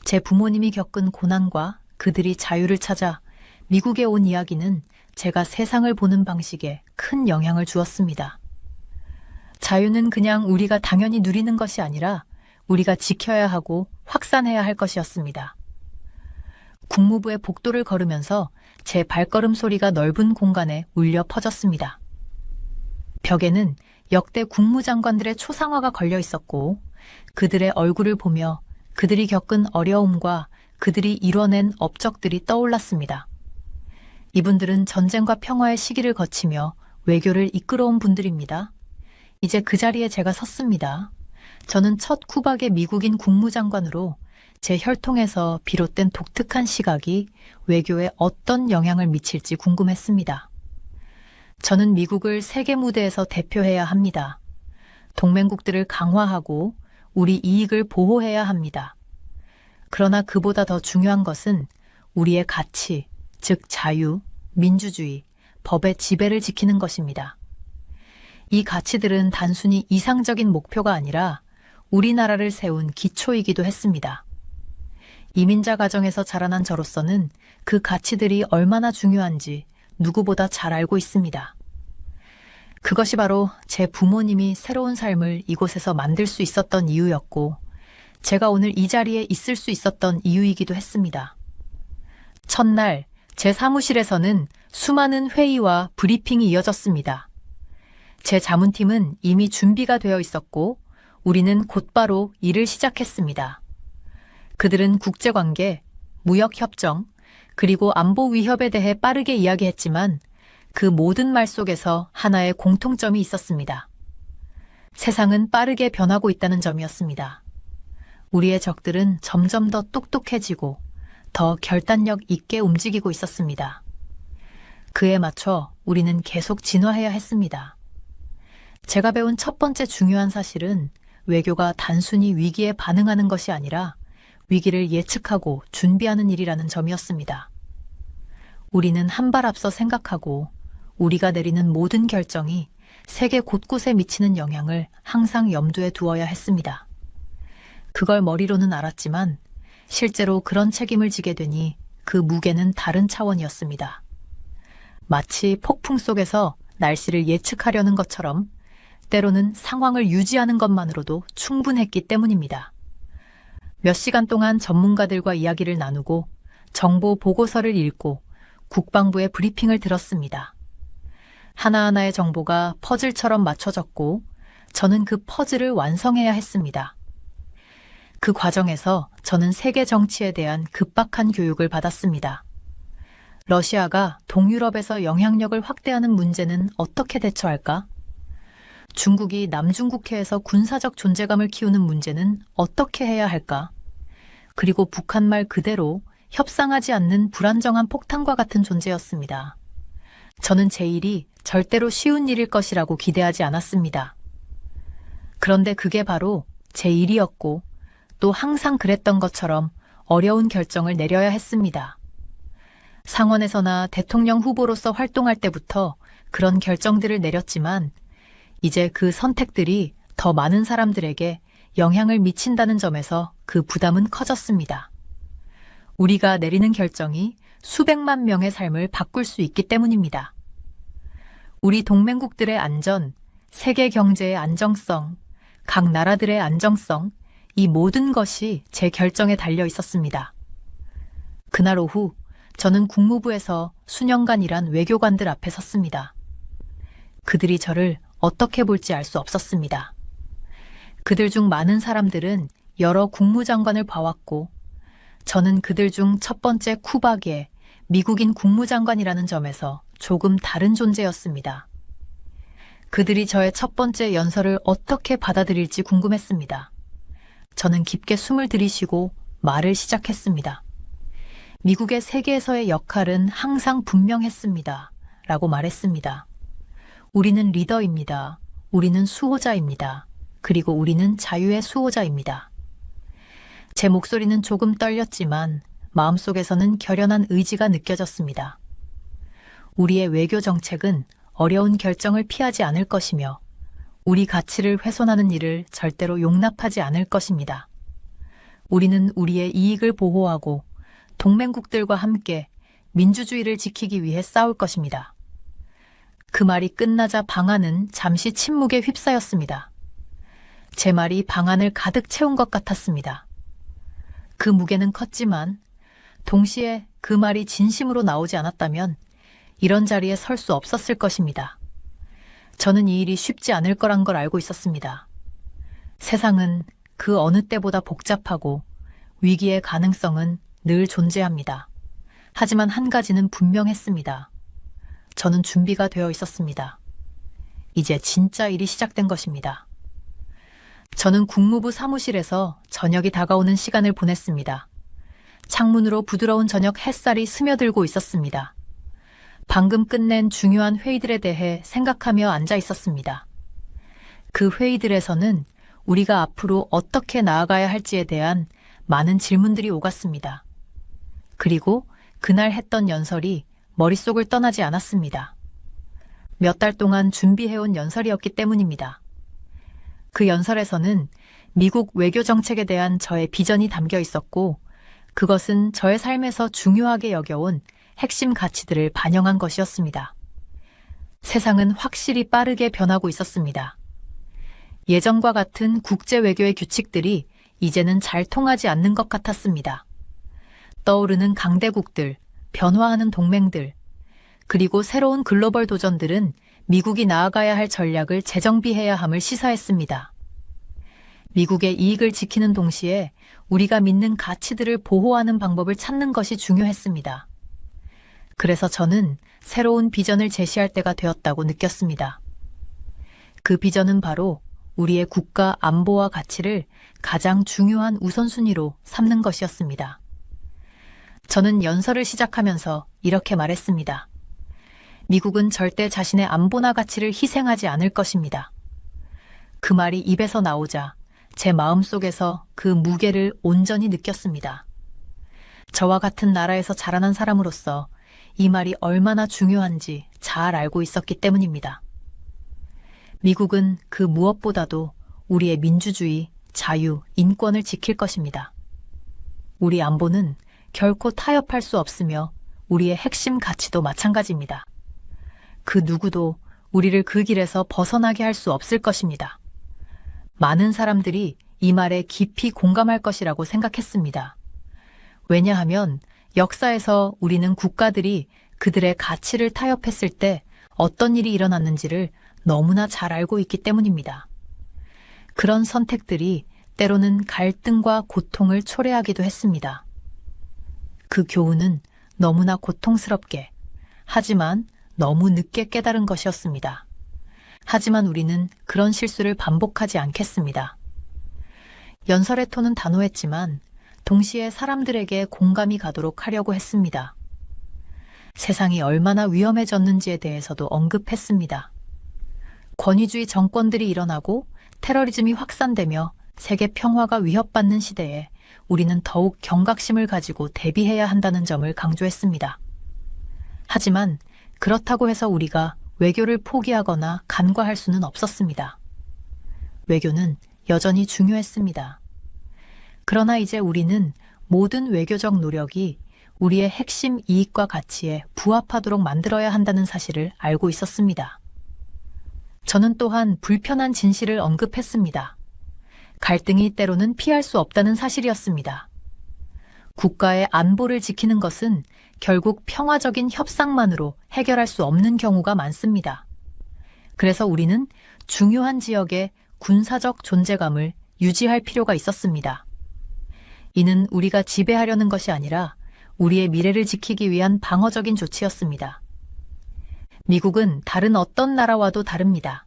제 부모님이 겪은 고난과 그들이 자유를 찾아 미국에 온 이야기는 제가 세상을 보는 방식에 큰 영향을 주었습니다. 자유는 그냥 우리가 당연히 누리는 것이 아니라 우리가 지켜야 하고 확산해야 할 것이었습니다. 국무부의 복도를 걸으면서 제 발걸음 소리가 넓은 공간에 울려 퍼졌습니다. 벽에는 역대 국무장관들의 초상화가 걸려 있었고 그들의 얼굴을 보며 그들이 겪은 어려움과 그들이 이뤄낸 업적들이 떠올랐습니다. 이분들은 전쟁과 평화의 시기를 거치며 외교를 이끌어온 분들입니다. 이제 그 자리에 제가 섰습니다. 저는 첫 쿠박의 미국인 국무장관으로 제 혈통에서 비롯된 독특한 시각이 외교에 어떤 영향을 미칠지 궁금했습니다. 저는 미국을 세계 무대에서 대표해야 합니다. 동맹국들을 강화하고 우리 이익을 보호해야 합니다. 그러나 그보다 더 중요한 것은 우리의 가치, 즉 자유, 민주주의, 법의 지배를 지키는 것입니다. 이 가치들은 단순히 이상적인 목표가 아니라 우리나라를 세운 기초이기도 했습니다. 이민자 가정에서 자라난 저로서는 그 가치들이 얼마나 중요한지 누구보다 잘 알고 있습니다. 그것이 바로 제 부모님이 새로운 삶을 이곳에서 만들 수 있었던 이유였고 제가 오늘 이 자리에 있을 수 있었던 이유이기도 했습니다. 첫날 제 사무실에서는 수많은 회의와 브리핑이 이어졌습니다. 제 자문팀은 이미 준비가 되어 있었고 우리는 곧바로 일을 시작했습니다. 그들은 국제관계, 무역협정, 그리고 안보 위협에 대해 빠르게 이야기했지만 그 모든 말 속에서 하나의 공통점이 있었습니다. 세상은 빠르게 변하고 있다는 점이었습니다. 우리의 적들은 점점 더 똑똑해지고 더 결단력 있게 움직이고 있었습니다. 그에 맞춰 우리는 계속 진화해야 했습니다. 제가 배운 첫 번째 중요한 사실은 외교가 단순히 위기에 반응하는 것이 아니라 위기를 예측하고 준비하는 일이라는 점이었습니다. 우리는 한 발 앞서 생각하고 우리가 내리는 모든 결정이 세계 곳곳에 미치는 영향을 항상 염두에 두어야 했습니다. 그걸 머리로는 알았지만 실제로 그런 책임을 지게 되니 그 무게는 다른 차원이었습니다. 마치 폭풍 속에서 날씨를 예측하려는 것처럼 때로는 상황을 유지하는 것만으로도 충분했기 때문입니다. 몇 시간 동안 전문가들과 이야기를 나누고 정보 보고서를 읽고 국방부의 브리핑을 들었습니다. 하나하나의 정보가 퍼즐처럼 맞춰졌고 저는 그 퍼즐을 완성해야 했습니다. 그 과정에서 저는 세계 정치에 대한 급박한 교육을 받았습니다. 러시아가 동유럽에서 영향력을 확대하는 문제는 어떻게 대처할까? 중국이 남중국해에서 군사적 존재감을 키우는 문제는 어떻게 해야 할까? 그리고 북한 말 그대로 협상하지 않는 불안정한 폭탄과 같은 존재였습니다. 저는 제 일이 절대로 쉬운 일일 것이라고 기대하지 않았습니다. 그런데 그게 바로 제 일이었고 또 항상 그랬던 것처럼 어려운 결정을 내려야 했습니다. 상원에서나 대통령 후보로서 활동할 때부터 그런 결정들을 내렸지만 이제 그 선택들이 더 많은 사람들에게 영향을 미친다는 점에서 그 부담은 커졌습니다. 우리가 내리는 결정이 수백만 명의 삶을 바꿀 수 있기 때문입니다. 우리 동맹국들의 안전, 세계 경제의 안정성, 각 나라들의 안정성, 이 모든 것이 제 결정에 달려 있었습니다. 그날 오후 저는 국무부에서 수년간 일한 외교관들 앞에 섰습니다. 그들이 저를 어떻게 볼지 알 수 없었습니다. 그들 중 많은 사람들은 여러 국무장관을 봐왔고 저는 그들 중 첫 번째 쿠바계 미국인 국무장관이라는 점에서 조금 다른 존재였습니다. 그들이 저의 첫 번째 연설을 어떻게 받아들일지 궁금했습니다. 저는 깊게 숨을 들이쉬고 말을 시작했습니다. 미국의 세계에서의 역할은 항상 분명했습니다. 라고 말했습니다. 우리는 리더입니다. 우리는 수호자입니다. 그리고 우리는 자유의 수호자입니다. 제 목소리는 조금 떨렸지만 마음속에서는 결연한 의지가 느껴졌습니다. 우리의 외교 정책은 어려운 결정을 피하지 않을 것이며 우리 가치를 훼손하는 일을 절대로 용납하지 않을 것입니다. 우리는 우리의 이익을 보호하고 동맹국들과 함께 민주주의를 지키기 위해 싸울 것입니다. 그 말이 끝나자 방안은 잠시 침묵에 휩싸였습니다. 제 말이 방안을 가득 채운 것 같았습니다. 그 무게는 컸지만 동시에 그 말이 진심으로 나오지 않았다면 이런 자리에 설 수 없었을 것입니다. 저는 이 일이 쉽지 않을 거란 걸 알고 있었습니다. 세상은 그 어느 때보다 복잡하고 위기의 가능성은 늘 존재합니다. 하지만 한 가지는 분명했습니다. 저는 준비가 되어 있었습니다. 이제 진짜 일이 시작된 것입니다. 저는 국무부 사무실에서 저녁이 다가오는 시간을 보냈습니다. 창문으로 부드러운 저녁 햇살이 스며들고 있었습니다. 방금 끝낸 중요한 회의들에 대해 생각하며 앉아 있었습니다. 그 회의들에서는 우리가 앞으로 어떻게 나아가야 할지에 대한 많은 질문들이 오갔습니다. 그리고 그날 했던 연설이 머릿속을 떠나지 않았습니다. 몇 달 동안 준비해온 연설이었기 때문입니다. 그 연설에서는 미국 외교 정책에 대한 저의 비전이 담겨 있었고 그것은 저의 삶에서 중요하게 여겨온 핵심 가치들을 반영한 것이었습니다. 세상은 확실히 빠르게 변하고 있었습니다. 예전과 같은 국제 외교의 규칙들이 이제는 잘 통하지 않는 것 같았습니다. 떠오르는 강대국들, 변화하는 동맹들, 그리고 새로운 글로벌 도전들은 미국이 나아가야 할 전략을 재정비해야 함을 시사했습니다. 미국의 이익을 지키는 동시에 우리가 믿는 가치들을 보호하는 방법을 찾는 것이 중요했습니다. 그래서 저는 새로운 비전을 제시할 때가 되었다고 느꼈습니다. 그 비전은 바로 우리의 국가 안보와 가치를 가장 중요한 우선순위로 삼는 것이었습니다. 저는 연설을 시작하면서 이렇게 말했습니다. 미국은 절대 자신의 안보나 가치를 희생하지 않을 것입니다. 그 말이 입에서 나오자 제 마음속에서 그 무게를 온전히 느꼈습니다. 저와 같은 나라에서 자라난 사람으로서 이 말이 얼마나 중요한지 잘 알고 있었기 때문입니다. 미국은 그 무엇보다도 우리의 민주주의, 자유, 인권을 지킬 것입니다. 우리 안보는 결코 타협할 수 없으며 우리의 핵심 가치도 마찬가지입니다. 그 누구도 우리를 그 길에서 벗어나게 할 수 없을 것입니다. 많은 사람들이 이 말에 깊이 공감할 것이라고 생각했습니다. 왜냐하면 역사에서 우리는 국가들이 그들의 가치를 타협했을 때 어떤 일이 일어났는지를 너무나 잘 알고 있기 때문입니다. 그런 선택들이 때로는 갈등과 고통을 초래하기도 했습니다. 그 교훈은 너무나 고통스럽게, 하지만 너무 늦게 깨달은 것이었습니다. 하지만 우리는 그런 실수를 반복하지 않겠습니다. 연설의 톤은 단호했지만 동시에 사람들에게 공감이 가도록 하려고 했습니다. 세상이 얼마나 위험해졌는지에 대해서도 언급했습니다. 권위주의 정권들이 일어나고 테러리즘이 확산되며 세계 평화가 위협받는 시대에 우리는 더욱 경각심을 가지고 대비해야 한다는 점을 강조했습니다. 하지만 그렇다고 해서 우리가 외교를 포기하거나 간과할 수는 없었습니다. 외교는 여전히 중요했습니다. 그러나 이제 우리는 모든 외교적 노력이 우리의 핵심 이익과 가치에 부합하도록 만들어야 한다는 사실을 알고 있었습니다. 저는 또한 불편한 진실을 언급했습니다. 갈등이 때로는 피할 수 없다는 사실이었습니다. 국가의 안보를 지키는 것은 결국 평화적인 협상만으로 해결할 수 없는 경우가 많습니다. 그래서 우리는 중요한 지역의 군사적 존재감을 유지할 필요가 있었습니다. 이는 우리가 지배하려는 것이 아니라 우리의 미래를 지키기 위한 방어적인 조치였습니다. 미국은 다른 어떤 나라와도 다릅니다.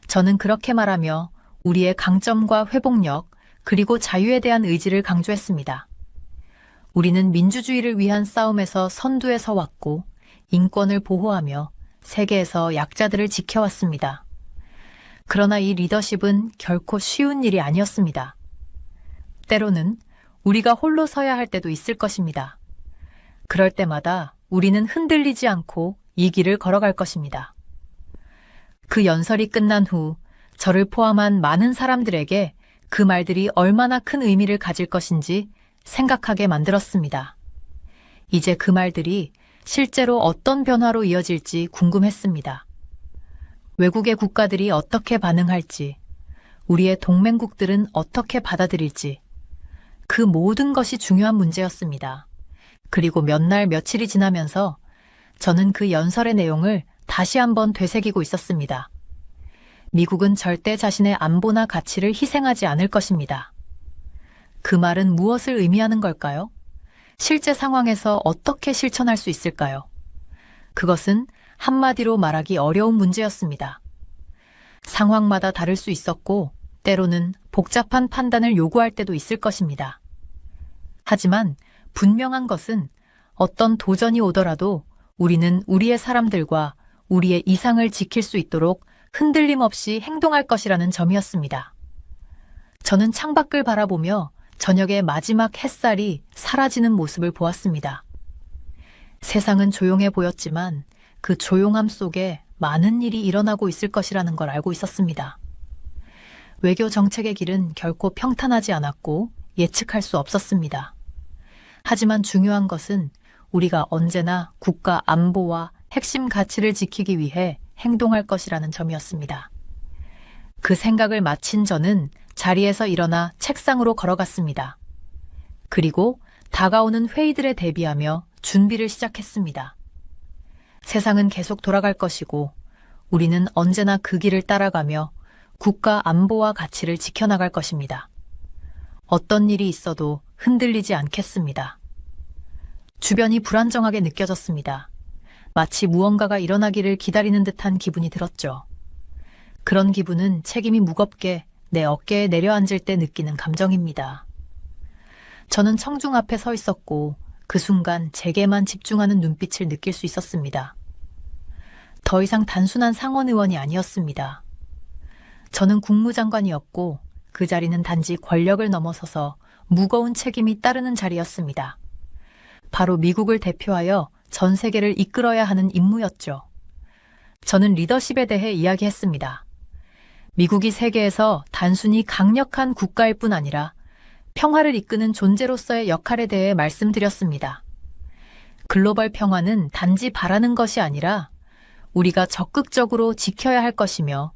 저는 그렇게 말하며 우리의 강점과 회복력, 그리고 자유에 대한 의지를 강조했습니다. 우리는 민주주의를 위한 싸움에서 선두에 서왔고 인권을 보호하며 세계에서 약자들을 지켜왔습니다. 그러나 이 리더십은 결코 쉬운 일이 아니었습니다. 때로는 우리가 홀로 서야 할 때도 있을 것입니다. 그럴 때마다 우리는 흔들리지 않고 이 길을 걸어갈 것입니다. 그 연설이 끝난 후 저를 포함한 많은 사람들에게 그 말들이 얼마나 큰 의미를 가질 것인지 생각하게 만들었습니다. 이제 그 말들이 실제로 어떤 변화로 이어질지 궁금했습니다. 외국의 국가들이 어떻게 반응할지, 우리의 동맹국들은 어떻게 받아들일지, 그 모든 것이 중요한 문제였습니다. 그리고 몇 날 며칠이 지나면서 저는 그 연설의 내용을 다시 한번 되새기고 있었습니다. 미국은 절대 자신의 안보나 가치를 희생하지 않을 것입니다. 그 말은 무엇을 의미하는 걸까요? 실제 상황에서 어떻게 실천할 수 있을까요? 그것은 한마디로 말하기 어려운 문제였습니다. 상황마다 다를 수 있었고 때로는 복잡한 판단을 요구할 때도 있을 것입니다. 하지만 분명한 것은 어떤 도전이 오더라도 우리는 우리의 사람들과 우리의 이상을 지킬 수 있도록 흔들림 없이 행동할 것이라는 점이었습니다. 저는 창밖을 바라보며 저녁의 마지막 햇살이 사라지는 모습을 보았습니다. 세상은 조용해 보였지만 그 조용함 속에 많은 일이 일어나고 있을 것이라는 걸 알고 있었습니다. 외교 정책의 길은 결코 평탄하지 않았고 예측할 수 없었습니다. 하지만 중요한 것은 우리가 언제나 국가 안보와 핵심 가치를 지키기 위해 행동할 것이라는 점이었습니다. 그 생각을 마친 저는 자리에서 일어나 책상으로 걸어갔습니다. 그리고 다가오는 회의들에 대비하며 준비를 시작했습니다. 세상은 계속 돌아갈 것이고 우리는 언제나 그 길을 따라가며 국가 안보와 가치를 지켜나갈 것입니다. 어떤 일이 있어도 흔들리지 않겠습니다. 주변이 불안정하게 느껴졌습니다. 마치 무언가가 일어나기를 기다리는 듯한 기분이 들었죠. 그런 기분은 책임이 무겁게 내 어깨에 내려앉을 때 느끼는 감정입니다. 저는 청중 앞에 서 있었고 그 순간 제게만 집중하는 눈빛을 느낄 수 있었습니다. 더 이상 단순한 상원 의원이 아니었습니다. 저는 국무장관이었고 그 자리는 단지 권력을 넘어서서 무거운 책임이 따르는 자리였습니다. 바로 미국을 대표하여 전 세계를 이끌어야 하는 임무였죠. 저는 리더십에 대해 이야기했습니다. 미국이 세계에서 단순히 강력한 국가일 뿐 아니라 평화를 이끄는 존재로서의 역할에 대해 말씀드렸습니다. 글로벌 평화는 단지 바라는 것이 아니라 우리가 적극적으로 지켜야 할 것이며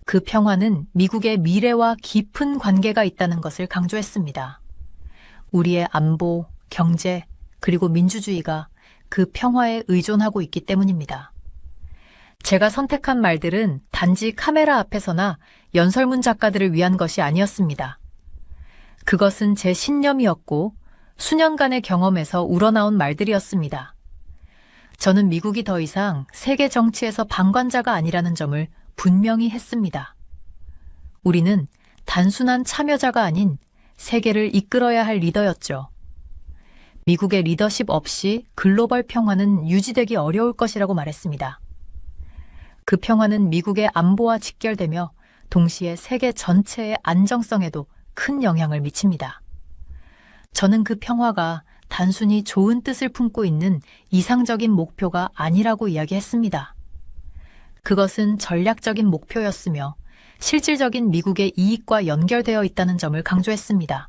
그 평화는 미국의 미래와 깊은 관계가 있다는 것을 강조했습니다. 우리의 안보, 경제, 그리고 민주주의가 그 평화에 의존하고 있기 때문입니다. 제가 선택한 말들은 단지 카메라 앞에서나 연설문 작가들을 위한 것이 아니었습니다. 그것은 제 신념이었고 수년간의 경험에서 우러나온 말들이었습니다. 저는 미국이 더 이상 세계 정치에서 방관자가 아니라는 점을 분명히 했습니다. 우리는 단순한 참여자가 아닌 세계를 이끌어야 할 리더였죠. 미국의 리더십 없이 글로벌 평화는 유지되기 어려울 것이라고 말했습니다. 그 평화는 미국의 안보와 직결되며 동시에 세계 전체의 안정성에도 큰 영향을 미칩니다. 저는 그 평화가 단순히 좋은 뜻을 품고 있는 이상적인 목표가 아니라고 이야기했습니다. 그것은 전략적인 목표였으며 실질적인 미국의 이익과 연결되어 있다는 점을 강조했습니다.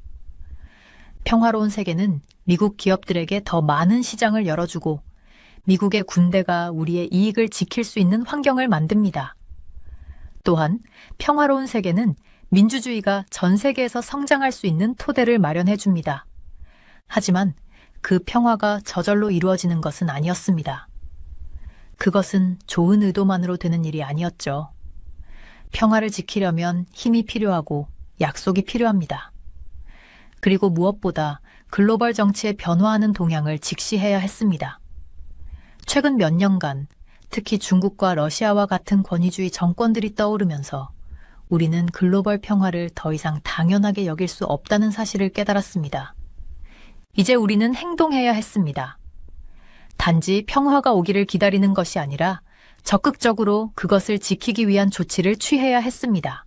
평화로운 세계는 미국 기업들에게 더 많은 시장을 열어주고 미국의 군대가 우리의 이익을 지킬 수 있는 환경을 만듭니다. 또한 평화로운 세계는 민주주의가 전 세계에서 성장할 수 있는 토대를 마련해 줍니다. 하지만 그 평화가 저절로 이루어지는 것은 아니었습니다. 그것은 좋은 의도만으로 되는 일이 아니었죠. 평화를 지키려면 힘이 필요하고 약속이 필요합니다. 그리고 무엇보다 글로벌 정치의 변화하는 동향을 직시해야 했습니다. 최근 몇 년간 특히 중국과 러시아와 같은 권위주의 정권들이 떠오르면서 우리는 글로벌 평화를 더 이상 당연하게 여길 수 없다는 사실을 깨달았습니다. 이제 우리는 행동해야 했습니다. 단지 평화가 오기를 기다리는 것이 아니라 적극적으로 그것을 지키기 위한 조치를 취해야 했습니다.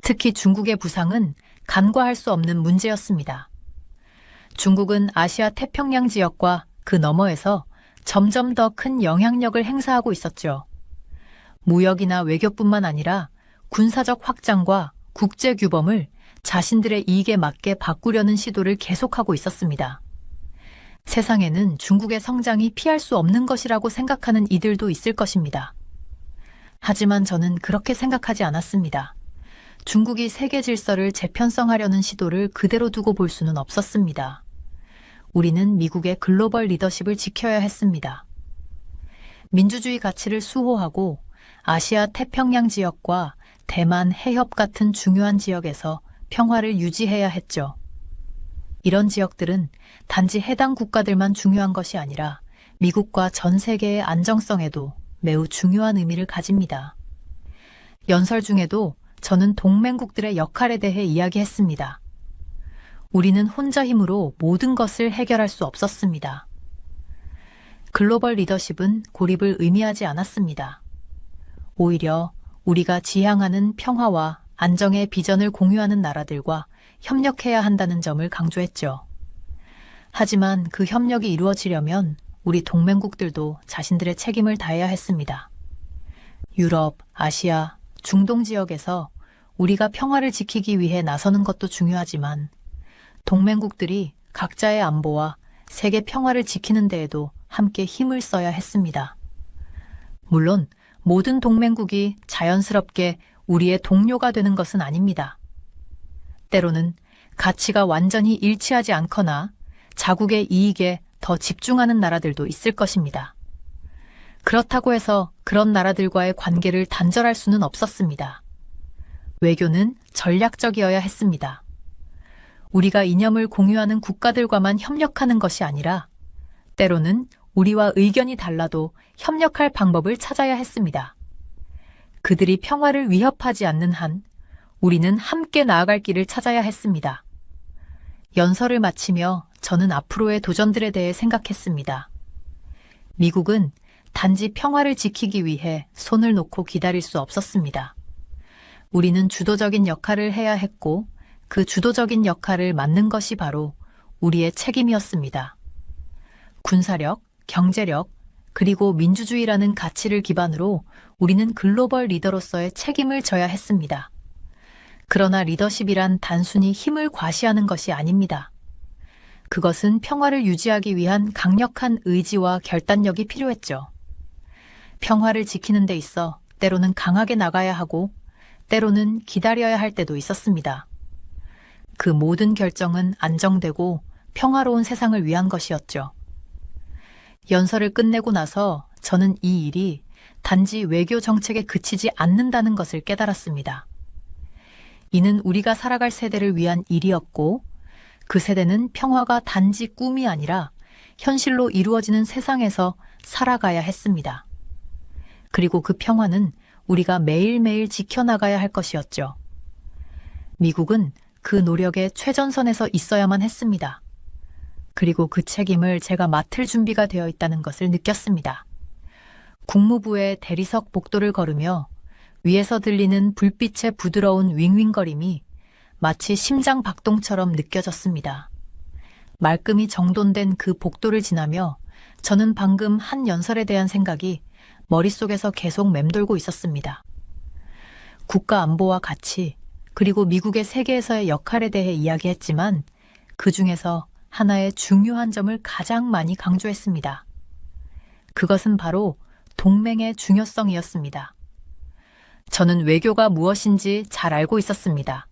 특히 중국의 부상은 간과할 수 없는 문제였습니다. 중국은 아시아 태평양 지역과 그 너머에서 점점 더 큰 영향력을 행사하고 있었죠. 무역이나 외교뿐만 아니라 군사적 확장과 국제 규범을 자신들의 이익에 맞게 바꾸려는 시도를 계속하고 있었습니다. 세상에는 중국의 성장이 피할 수 없는 것이라고 생각하는 이들도 있을 것입니다. 하지만 저는 그렇게 생각하지 않았습니다. 중국이 세계 질서를 재편성하려는 시도를 그대로 두고 볼 수는 없었습니다. 우리는 미국의 글로벌 리더십을 지켜야 했습니다. 민주주의 가치를 수호하고 아시아 태평양 지역과 대만 해협 같은 중요한 지역에서 평화를 유지해야 했죠. 이런 지역들은 단지 해당 국가들만 중요한 것이 아니라 미국과 전 세계의 안정성에도 매우 중요한 의미를 가집니다. 연설 중에도 저는 동맹국들의 역할에 대해 이야기했습니다. 우리는 혼자 힘으로 모든 것을 해결할 수 없었습니다. 글로벌 리더십은 고립을 의미하지 않았습니다. 오히려 우리가 지향하는 평화와 안정의 비전을 공유하는 나라들과 협력해야 한다는 점을 강조했죠. 하지만 그 협력이 이루어지려면 우리 동맹국들도 자신들의 책임을 다해야 했습니다. 유럽, 아시아, 중동 지역에서 우리가 평화를 지키기 위해 나서는 것도 중요하지만 동맹국들이 각자의 안보와 세계 평화를 지키는 데에도 함께 힘을 써야 했습니다. 물론 모든 동맹국이 자연스럽게 우리의 동료가 되는 것은 아닙니다. 때로는 가치가 완전히 일치하지 않거나 자국의 이익에 더 집중하는 나라들도 있을 것입니다. 그렇다고 해서 그런 나라들과의 관계를 단절할 수는 없었습니다. 외교는 전략적이어야 했습니다. 우리가 이념을 공유하는 국가들과만 협력하는 것이 아니라 때로는 우리와 의견이 달라도 협력할 방법을 찾아야 했습니다. 그들이 평화를 위협하지 않는 한 우리는 함께 나아갈 길을 찾아야 했습니다. 연설을 마치며 저는 앞으로의 도전들에 대해 생각했습니다. 미국은 단지 평화를 지키기 위해 손을 놓고 기다릴 수 없었습니다. 우리는 주도적인 역할을 해야 했고 그 주도적인 역할을 맡는 것이 바로 우리의 책임이었습니다. 군사력, 경제력, 그리고 민주주의라는 가치를 기반으로 우리는 글로벌 리더로서의 책임을 져야 했습니다. 그러나 리더십이란 단순히 힘을 과시하는 것이 아닙니다. 그것은 평화를 유지하기 위한 강력한 의지와 결단력이 필요했죠. 평화를 지키는 데 있어 때로는 강하게 나가야 하고 때로는 기다려야 할 때도 있었습니다. 그 모든 결정은 안정되고 평화로운 세상을 위한 것이었죠. 연설을 끝내고 나서 저는 이 일이 단지 외교 정책에 그치지 않는다는 것을 깨달았습니다. 이는 우리가 살아갈 세대를 위한 일이었고 그 세대는 평화가 단지 꿈이 아니라 현실로 이루어지는 세상에서 살아가야 했습니다. 그리고 그 평화는 우리가 매일매일 지켜나가야 할 것이었죠. 미국은 그 노력의 최전선에서 있어야만 했습니다. 그리고 그 책임을 제가 맡을 준비가 되어 있다는 것을 느꼈습니다. 국무부의 대리석 복도를 걸으며 위에서 들리는 불빛의 부드러운 윙윙거림이 마치 심장 박동처럼 느껴졌습니다. 말끔히 정돈된 그 복도를 지나며 저는 방금 한 연설에 대한 생각이 머릿속에서 계속 맴돌고 있었습니다. 국가 안보와 가치, 그리고 미국의 세계에서의 역할에 대해 이야기했지만 그 중에서 하나의 중요한 점을 가장 많이 강조했습니다. 그것은 바로 동맹의 중요성이었습니다. 저는 외교가 무엇인지 잘 알고 있었습니다.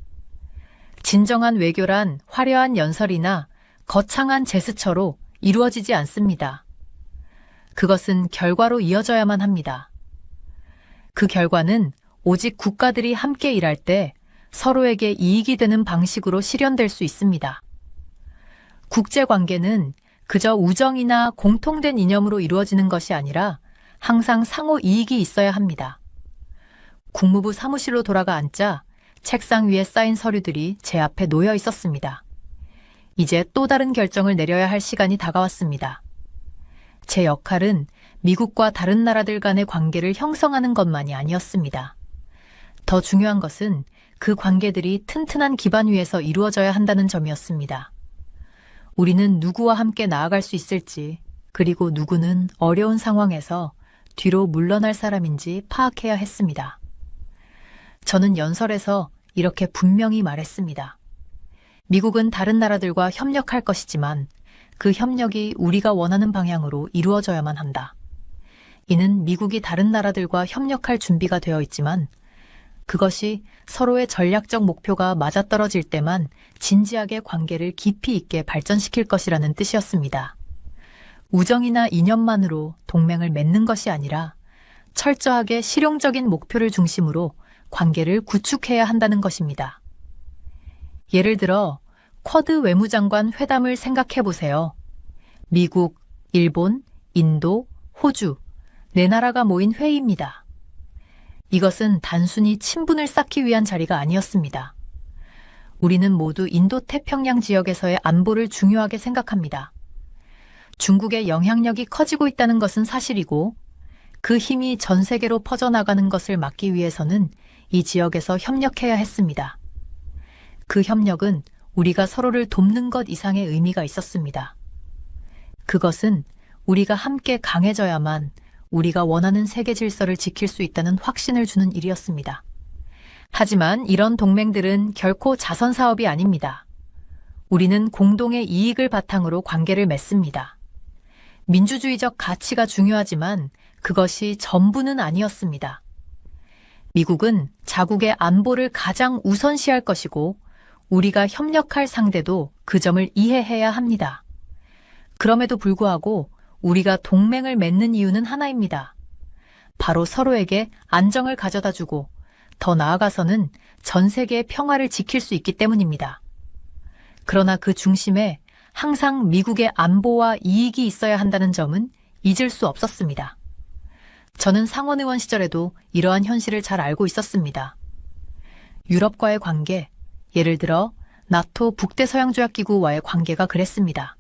진정한 외교란 화려한 연설이나 거창한 제스처로 이루어지지 않습니다. 그것은 결과로 이어져야만 합니다. 그 결과는 오직 국가들이 함께 일할 때 서로에게 이익이 되는 방식으로 실현될 수 있습니다. 국제관계는 그저 우정이나 공통된 이념으로 이루어지는 것이 아니라 항상 상호 이익이 있어야 합니다. 국무부 사무실로 돌아가 앉자 책상 위에 쌓인 서류들이 제 앞에 놓여 있었습니다. 이제 또 다른 결정을 내려야 할 시간이 다가왔습니다. 제 역할은 미국과 다른 나라들 간의 관계를 형성하는 것만이 아니었습니다. 더 중요한 것은 그 관계들이 튼튼한 기반 위에서 이루어져야 한다는 점이었습니다. 우리는 누구와 함께 나아갈 수 있을지, 그리고 누구는 어려운 상황에서 뒤로 물러날 사람인지 파악해야 했습니다. 저는 연설에서 이렇게 분명히 말했습니다. 미국은 다른 나라들과 협력할 것이지만 그 협력이 우리가 원하는 방향으로 이루어져야만 한다. 이는 미국이 다른 나라들과 협력할 준비가 되어 있지만 그것이 서로의 전략적 목표가 맞아떨어질 때만 진지하게 관계를 깊이 있게 발전시킬 것이라는 뜻이었습니다. 우정이나 이념만으로 동맹을 맺는 것이 아니라 철저하게 실용적인 목표를 중심으로 관계를 구축해야 한다는 것입니다. 예를 들어 쿼드 외무장관 회담을 생각해 보세요. 미국, 일본, 인도, 호주, 네 나라가 모인 회의입니다. 이것은 단순히 친분을 쌓기 위한 자리가 아니었습니다. 우리는 모두 인도 태평양 지역에서의 안보를 중요하게 생각합니다. 중국의 영향력이 커지고 있다는 것은 사실이고 그 힘이 전 세계로 퍼져나가는 것을 막기 위해서는 이 지역에서 협력해야 했습니다. 그 협력은 우리가 서로를 돕는 것 이상의 의미가 있었습니다. 그것은 우리가 함께 강해져야만 우리가 원하는 세계 질서를 지킬 수 있다는 확신을 주는 일이었습니다. 하지만 이런 동맹들은 결코 자선 사업이 아닙니다. 우리는 공동의 이익을 바탕으로 관계를 맺습니다. 민주주의적 가치가 중요하지만 그것이 전부는 아니었습니다. 미국은 자국의 안보를 가장 우선시할 것이고 우리가 협력할 상대도 그 점을 이해해야 합니다. 그럼에도 불구하고 우리가 동맹을 맺는 이유는 하나입니다. 바로 서로에게 안정을 가져다주고 더 나아가서는 전 세계의 평화를 지킬 수 있기 때문입니다. 그러나 그 중심에 항상 미국의 안보와 이익이 있어야 한다는 점은 잊을 수 없었습니다. 저는 상원의원 시절에도 이러한 현실을 잘 알고 있었습니다. 유럽과의 관계, 예를 들어 나토 북대서양조약기구와의 관계가 그랬습니다.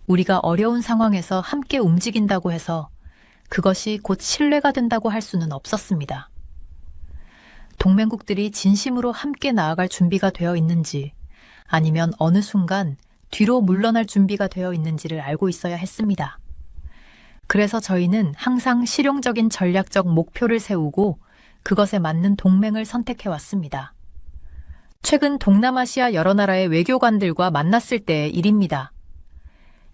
우리가 어려운 상황에서 함께 움직인다고 해서 그것이 곧 신뢰가 된다고 할 수는 없었습니다. 동맹국들이 진심으로 함께 나아갈 준비가 되어 있는지 아니면 어느 순간 뒤로 물러날 준비가 되어 있는지를 알고 있어야 했습니다. 그래서 저희는 항상 실용적인 전략적 목표를 세우고 그것에 맞는 동맹을 선택해 왔습니다. 최근 동남아시아 여러 나라의 외교관들과 만났을 때의 일입니다.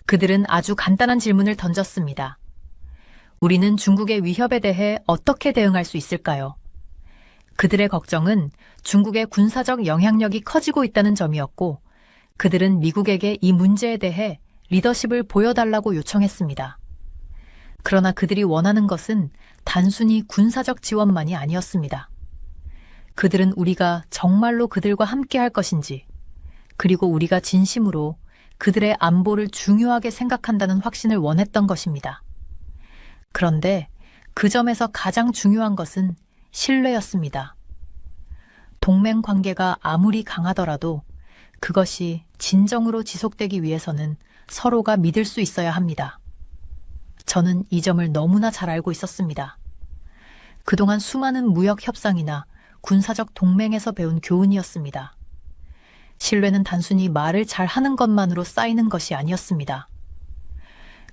그들은 아주 간단한 질문을 던졌습니다. 우리는 중국의 위협에 대해 어떻게 대응할 수 있을까요? 그들의 걱정은 중국의 군사적 영향력이 커지고 있다는 점이었고 그들은 미국에게 이 문제에 대해 리더십을 보여달라고 요청했습니다. 그러나 그들이 원하는 것은 단순히 군사적 지원만이 아니었습니다. 그들은 우리가 정말로 그들과 함께 할 것인지, 그리고 우리가 진심으로 그들의 안보를 중요하게 생각한다는 확신을 원했던 것입니다. 그런데 그 점에서 가장 중요한 것은 신뢰였습니다. 동맹 관계가 아무리 강하더라도 그것이 진정으로 지속되기 위해서는 서로가 믿을 수 있어야 합니다. 저는 이 점을 너무나 잘 알고 있었습니다. 그동안 수많은 무역 협상이나 군사적 동맹에서 배운 교훈이었습니다. 신뢰는 단순히 말을 잘 하는 것만으로 쌓이는 것이 아니었습니다.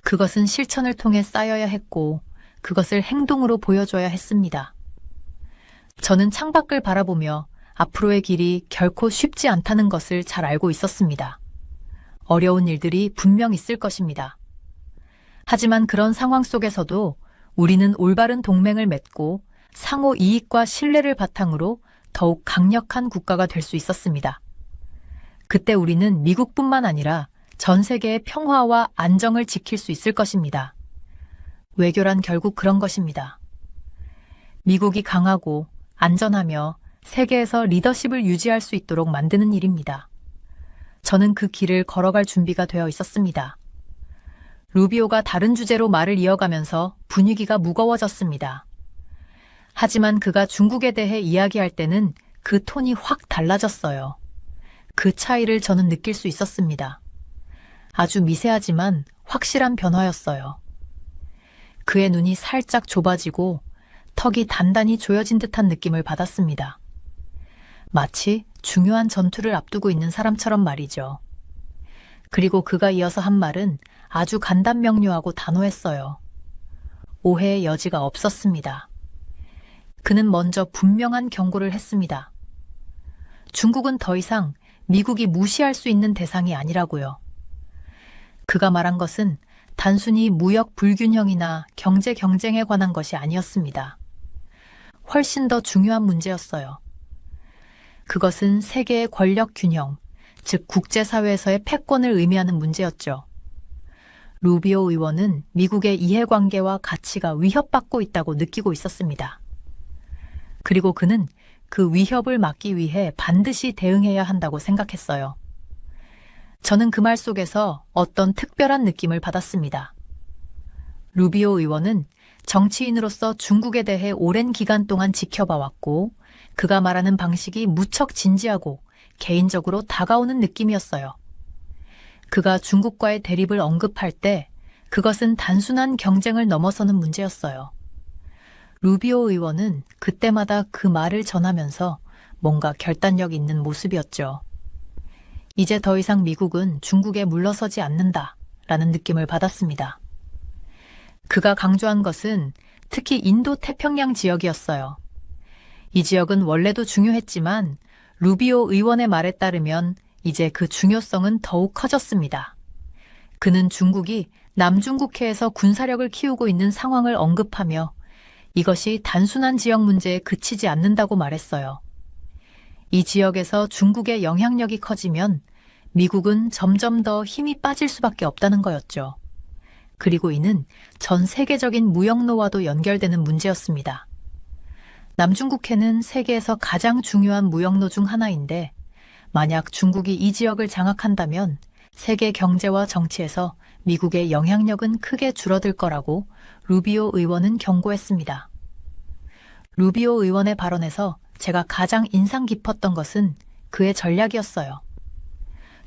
그것은 실천을 통해 쌓여야 했고 그것을 행동으로 보여줘야 했습니다. 저는 창밖을 바라보며 앞으로의 길이 결코 쉽지 않다는 것을 잘 알고 있었습니다. 어려운 일들이 분명 있을 것입니다. 하지만 그런 상황 속에서도 우리는 올바른 동맹을 맺고 상호 이익과 신뢰를 바탕으로 더욱 강력한 국가가 될 수 있었습니다. 그때 우리는 미국뿐만 아니라 전 세계의 평화와 안정을 지킬 수 있을 것입니다. 외교란 결국 그런 것입니다. 미국이 강하고 안전하며 세계에서 리더십을 유지할 수 있도록 만드는 일입니다. 저는 그 길을 걸어갈 준비가 되어 있었습니다. 루비오가 다른 주제로 말을 이어가면서 분위기가 무거워졌습니다. 하지만 그가 중국에 대해 이야기할 때는 그 톤이 확 달라졌어요. 그 차이를 저는 느낄 수 있었습니다. 아주 미세하지만 확실한 변화였어요. 그의 눈이 살짝 좁아지고 턱이 단단히 조여진 듯한 느낌을 받았습니다. 마치 중요한 전투를 앞두고 있는 사람처럼 말이죠. 그리고 그가 이어서 한 말은 아주 간단명료하고 단호했어요. 오해의 여지가 없었습니다. 그는 먼저 분명한 경고를 했습니다. 중국은 더 이상 미국이 무시할 수 있는 대상이 아니라고요. 그가 말한 것은 단순히 무역 불균형이나 경제 경쟁에 관한 것이 아니었습니다. 훨씬 더 중요한 문제였어요. 그것은 세계의 권력 균형, 즉 국제사회에서의 패권을 의미하는 문제였죠. 루비오 의원은 미국의 이해관계와 가치가 위협받고 있다고 느끼고 있었습니다. 그리고 그는 그 위협을 막기 위해 반드시 대응해야 한다고 생각했어요. 저는 그 말 속에서 어떤 특별한 느낌을 받았습니다. 루비오 의원은 정치인으로서 중국에 대해 오랜 기간 동안 지켜봐왔고 그가 말하는 방식이 무척 진지하고 개인적으로 다가오는 느낌이었어요. 그가 중국과의 대립을 언급할 때 그것은 단순한 경쟁을 넘어서는 문제였어요. 루비오 의원은 그때마다 그 말을 전하면서 뭔가 결단력 있는 모습이었죠. 이제 더 이상 미국은 중국에 물러서지 않는다라는 느낌을 받았습니다. 그가 강조한 것은 특히 인도 태평양 지역이었어요. 이 지역은 원래도 중요했지만 루비오 의원의 말에 따르면 이제 그 중요성은 더욱 커졌습니다. 그는 중국이 남중국해에서 군사력을 키우고 있는 상황을 언급하며 이것이 단순한 지역 문제에 그치지 않는다고 말했어요. 이 지역에서 중국의 영향력이 커지면 미국은 점점 더 힘이 빠질 수밖에 없다는 거였죠. 그리고 이는 전 세계적인 무역로와도 연결되는 문제였습니다. 남중국해는 세계에서 가장 중요한 무역로 중 하나인데 만약 중국이 이 지역을 장악한다면 세계 경제와 정치에서 미국의 영향력은 크게 줄어들 거라고 루비오 의원은 경고했습니다. 루비오 의원의 발언에서 제가 가장 인상 깊었던 것은 그의 전략이었어요.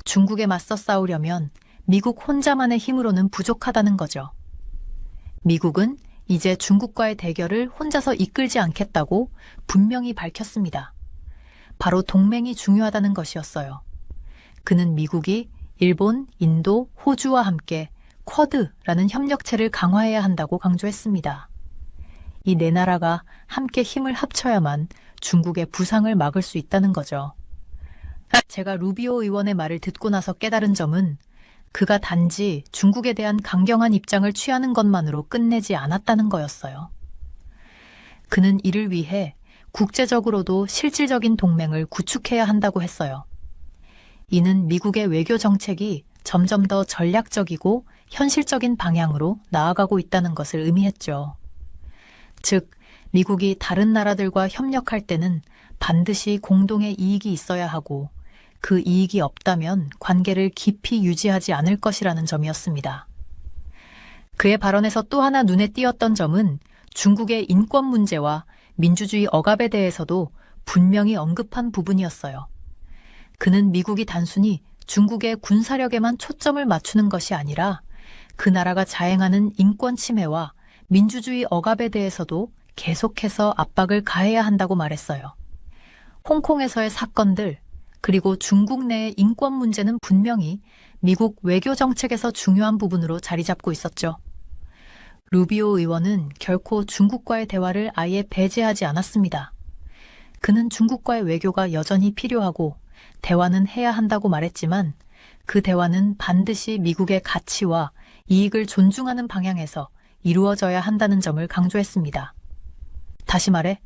중국에 맞서 싸우려면 미국 혼자만의 힘으로는 부족하다는 거죠. 미국은 이제 중국과의 대결을 혼자서 이끌지 않겠다고 분명히 밝혔습니다. 바로 동맹이 중요하다는 것이었어요. 그는 미국이 일본, 인도, 호주와 함께 쿼드라는 협력체를 강화해야 한다고 강조했습니다. 이 네 나라가 함께 힘을 합쳐야만 중국의 부상을 막을 수 있다는 거죠. 제가 루비오 의원의 말을 듣고 나서 깨달은 점은 그가 단지 중국에 대한 강경한 입장을 취하는 것만으로 끝내지 않았다는 거였어요. 그는 이를 위해 국제적으로도 실질적인 동맹을 구축해야 한다고 했어요. 이는 미국의 외교 정책이 점점 더 전략적이고 현실적인 방향으로 나아가고 있다는 것을 의미했죠. 즉, 미국이 다른 나라들과 협력할 때는 반드시 공동의 이익이 있어야 하고 그 이익이 없다면 관계를 깊이 유지하지 않을 것이라는 점이었습니다. 그의 발언에서 또 하나 눈에 띄었던 점은 중국의 인권 문제와 민주주의 억압에 대해서도 분명히 언급한 부분이었어요. 그는 미국이 단순히 중국의 군사력에만 초점을 맞추는 것이 아니라 그 나라가 자행하는 인권 침해와 민주주의 억압에 대해서도 계속해서 압박을 가해야 한다고 말했어요. 홍콩에서의 사건들, 그리고 중국 내의 인권 문제는 분명히 미국 외교 정책에서 중요한 부분으로 자리 잡고 있었죠. 루비오 의원은 결코 중국과의 대화를 아예 배제하지 않았습니다. 그는 중국과의 외교가 여전히 필요하고 대화는 해야 한다고 말했지만 그 대화는 반드시 미국의 가치와 이익을 존중하는 방향에서 이루어져야 한다는 점을 강조했습니다. 다시 말해,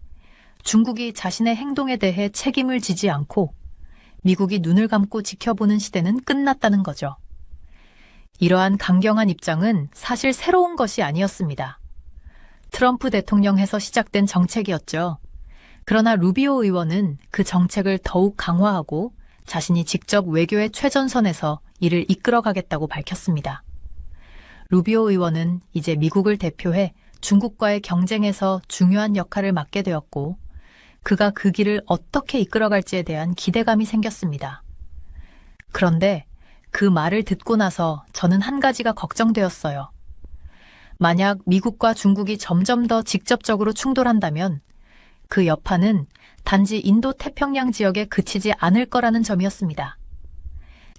중국이 자신의 행동에 대해 책임을 지지 않고 미국이 눈을 감고 지켜보는 시대는 끝났다는 거죠. 이러한 강경한 입장은 사실 새로운 것이 아니었습니다. 트럼프 대통령에서 시작된 정책이었죠. 그러나 루비오 의원은 그 정책을 더욱 강화하고 자신이 직접 외교의 최전선에서 이를 이끌어가겠다고 밝혔습니다. 루비오 의원은 이제 미국을 대표해 중국과의 경쟁에서 중요한 역할을 맡게 되었고, 그가 그 길을 어떻게 이끌어갈지에 대한 기대감이 생겼습니다. 그런데 그 말을 듣고 나서 저는 한 가지가 걱정되었어요. 만약 미국과 중국이 점점 더 직접적으로 충돌한다면 그 여파는 단지 인도 태평양 지역에 그치지 않을 거라는 점이었습니다.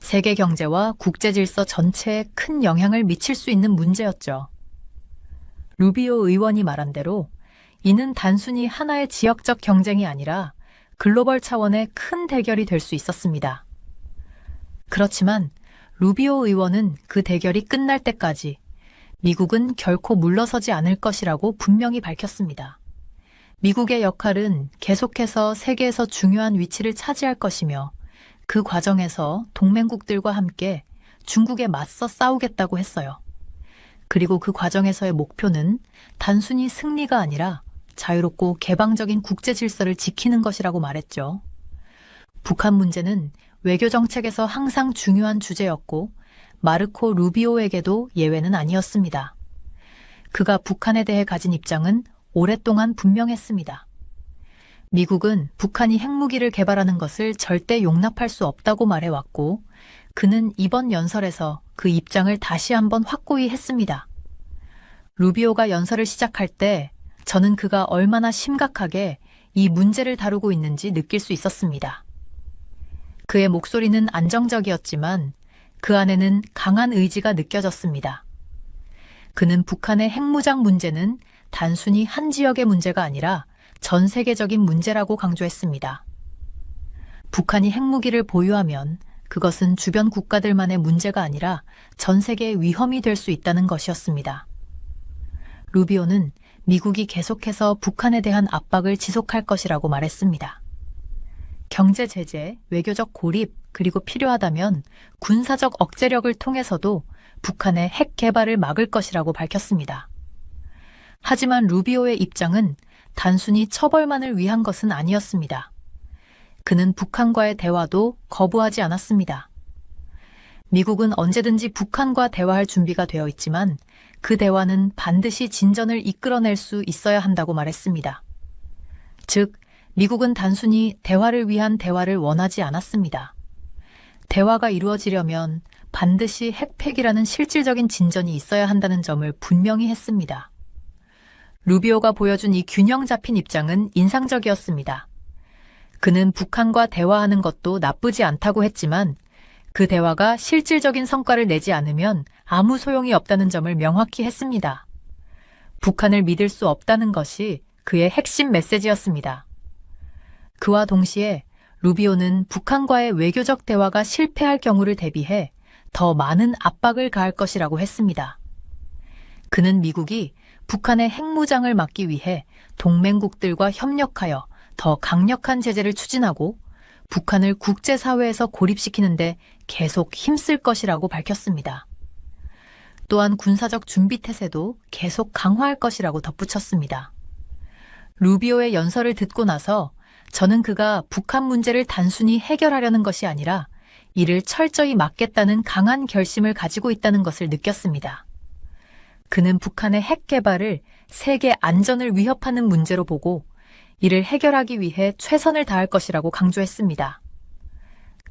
세계 경제와 국제 질서 전체에 큰 영향을 미칠 수 있는 문제였죠. 루비오 의원이 말한 대로 이는 단순히 하나의 지역적 경쟁이 아니라 글로벌 차원의 큰 대결이 될 수 있었습니다. 그렇지만 루비오 의원은 그 대결이 끝날 때까지 미국은 결코 물러서지 않을 것이라고 분명히 밝혔습니다. 미국의 역할은 계속해서 세계에서 중요한 위치를 차지할 것이며 그 과정에서 동맹국들과 함께 중국에 맞서 싸우겠다고 했어요. 그리고 그 과정에서의 목표는 단순히 승리가 아니라 자유롭고 개방적인 국제 질서를 지키는 것이라고 말했죠. 북한 문제는 외교 정책에서 항상 중요한 주제였고 마르코 루비오에게도 예외는 아니었습니다. 그가 북한에 대해 가진 입장은 오랫동안 분명했습니다. 미국은 북한이 핵무기를 개발하는 것을 절대 용납할 수 없다고 말해왔고, 그는 이번 연설에서 그 입장을 다시 한번 확고히 했습니다. 루비오가 연설을 시작할 때 저는 그가 얼마나 심각하게 이 문제를 다루고 있는지 느낄 수 있었습니다. 그의 목소리는 안정적이었지만 그 안에는 강한 의지가 느껴졌습니다. 그는 북한의 핵무장 문제는 단순히 한 지역의 문제가 아니라 전 세계적인 문제라고 강조했습니다. 북한이 핵무기를 보유하면 그것은 주변 국가들만의 문제가 아니라 전 세계의 위험이 될 수 있다는 것이었습니다. 루비오는 미국이 계속해서 북한에 대한 압박을 지속할 것이라고 말했습니다. 경제 제재, 외교적 고립, 그리고 필요하다면 군사적 억제력을 통해서도 북한의 핵 개발을 막을 것이라고 밝혔습니다. 하지만 루비오의 입장은 단순히 처벌만을 위한 것은 아니었습니다. 그는 북한과의 대화도 거부하지 않았습니다. 미국은 언제든지 북한과 대화할 준비가 되어 있지만 그 대화는 반드시 진전을 이끌어낼 수 있어야 한다고 말했습니다. 즉, 미국은 단순히 대화를 위한 대화를 원하지 않았습니다. 대화가 이루어지려면 반드시 핵폐기라는 실질적인 진전이 있어야 한다는 점을 분명히 했습니다. 루비오가 보여준 이 균형 잡힌 입장은 인상적이었습니다. 그는 북한과 대화하는 것도 나쁘지 않다고 했지만 그 대화가 실질적인 성과를 내지 않으면 아무 소용이 없다는 점을 명확히 했습니다. 북한을 믿을 수 없다는 것이 그의 핵심 메시지였습니다. 그와 동시에 루비오는 북한과의 외교적 대화가 실패할 경우를 대비해 더 많은 압박을 가할 것이라고 했습니다. 그는 미국이 북한의 핵무장을 막기 위해 동맹국들과 협력하여 더 강력한 제재를 추진하고 북한을 국제사회에서 고립시키는데 계속 힘쓸 것이라고 밝혔습니다. 또한 군사적 준비 태세도 계속 강화할 것이라고 덧붙였습니다. 루비오의 연설을 듣고 나서 저는 그가 북한 문제를 단순히 해결하려는 것이 아니라 이를 철저히 막겠다는 강한 결심을 가지고 있다는 것을 느꼈습니다. 그는 북한의 핵 개발을 세계 안전을 위협하는 문제로 보고 이를 해결하기 위해 최선을 다할 것이라고 강조했습니다.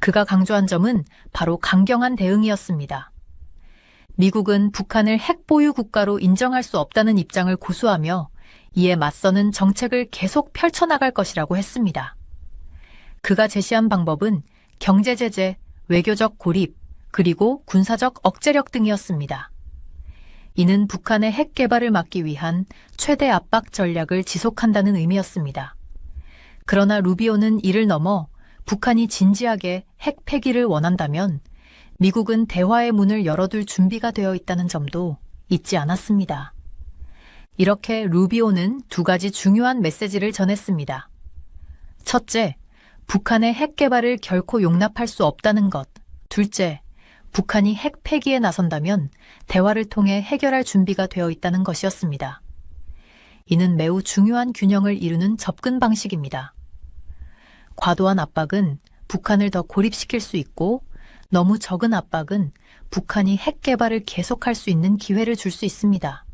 그가 강조한 점은 바로 강경한 대응이었습니다. 미국은 북한을 핵 보유 국가로 인정할 수 없다는 입장을 고수하며 이에 맞서는 정책을 계속 펼쳐나갈 것이라고 했습니다. 그가 제시한 방법은 경제 제재, 외교적 고립, 그리고 군사적 억제력 등이었습니다. 이는 북한의 핵 개발을 막기 위한 최대 압박 전략을 지속한다는 의미였습니다. 그러나 루비오는 이를 넘어 북한이 진지하게 핵 폐기를 원한다면 미국은 대화의 문을 열어둘 준비가 되어 있다는 점도 잊지 않았습니다. 이렇게 루비오는 두 가지 중요한 메시지를 전했습니다. 첫째, 북한의 핵 개발을 결코 용납할 수 없다는 것. 둘째, 북한이 핵 폐기에 나선다면 대화를 통해 해결할 준비가 되어 있다는 것이었습니다. 이는 매우 중요한 균형을 이루는 접근 방식입니다. 과도한 압박은 북한을 더 고립시킬 수 있고 너무 적은 압박은 북한이 핵 개발을 계속할 수 있는 기회를 줄 수 있습니다.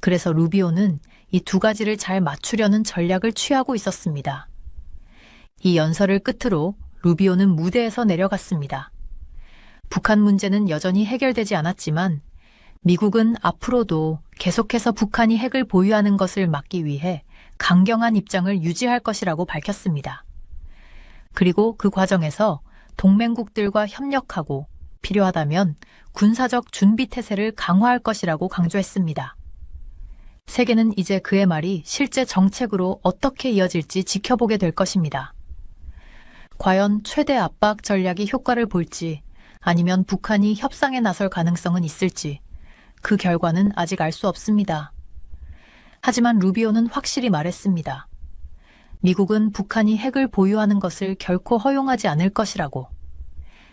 그래서 루비오는 이 두 가지를 잘 맞추려는 전략을 취하고 있었습니다. 이 연설을 끝으로 루비오는 무대에서 내려갔습니다. 북한 문제는 여전히 해결되지 않았지만 미국은 앞으로도 계속해서 북한이 핵을 보유하는 것을 막기 위해 강경한 입장을 유지할 것이라고 밝혔습니다. 그리고 그 과정에서 동맹국들과 협력하고 필요하다면 군사적 준비 태세를 강화할 것이라고 강조했습니다. 세계는 이제 그의 말이 실제 정책으로 어떻게 이어질지 지켜보게 될 것입니다. 과연 최대 압박 전략이 효과를 볼지 아니면 북한이 협상에 나설 가능성은 있을지 그 결과는 아직 알 수 없습니다. 하지만 루비오는 확실히 말했습니다. 미국은 북한이 핵을 보유하는 것을 결코 허용하지 않을 것이라고.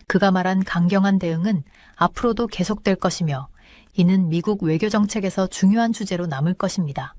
그가 말한 강경한 대응은 앞으로도 계속될 것이며 이는 미국 외교 정책에서 중요한 주제로 남을 것입니다.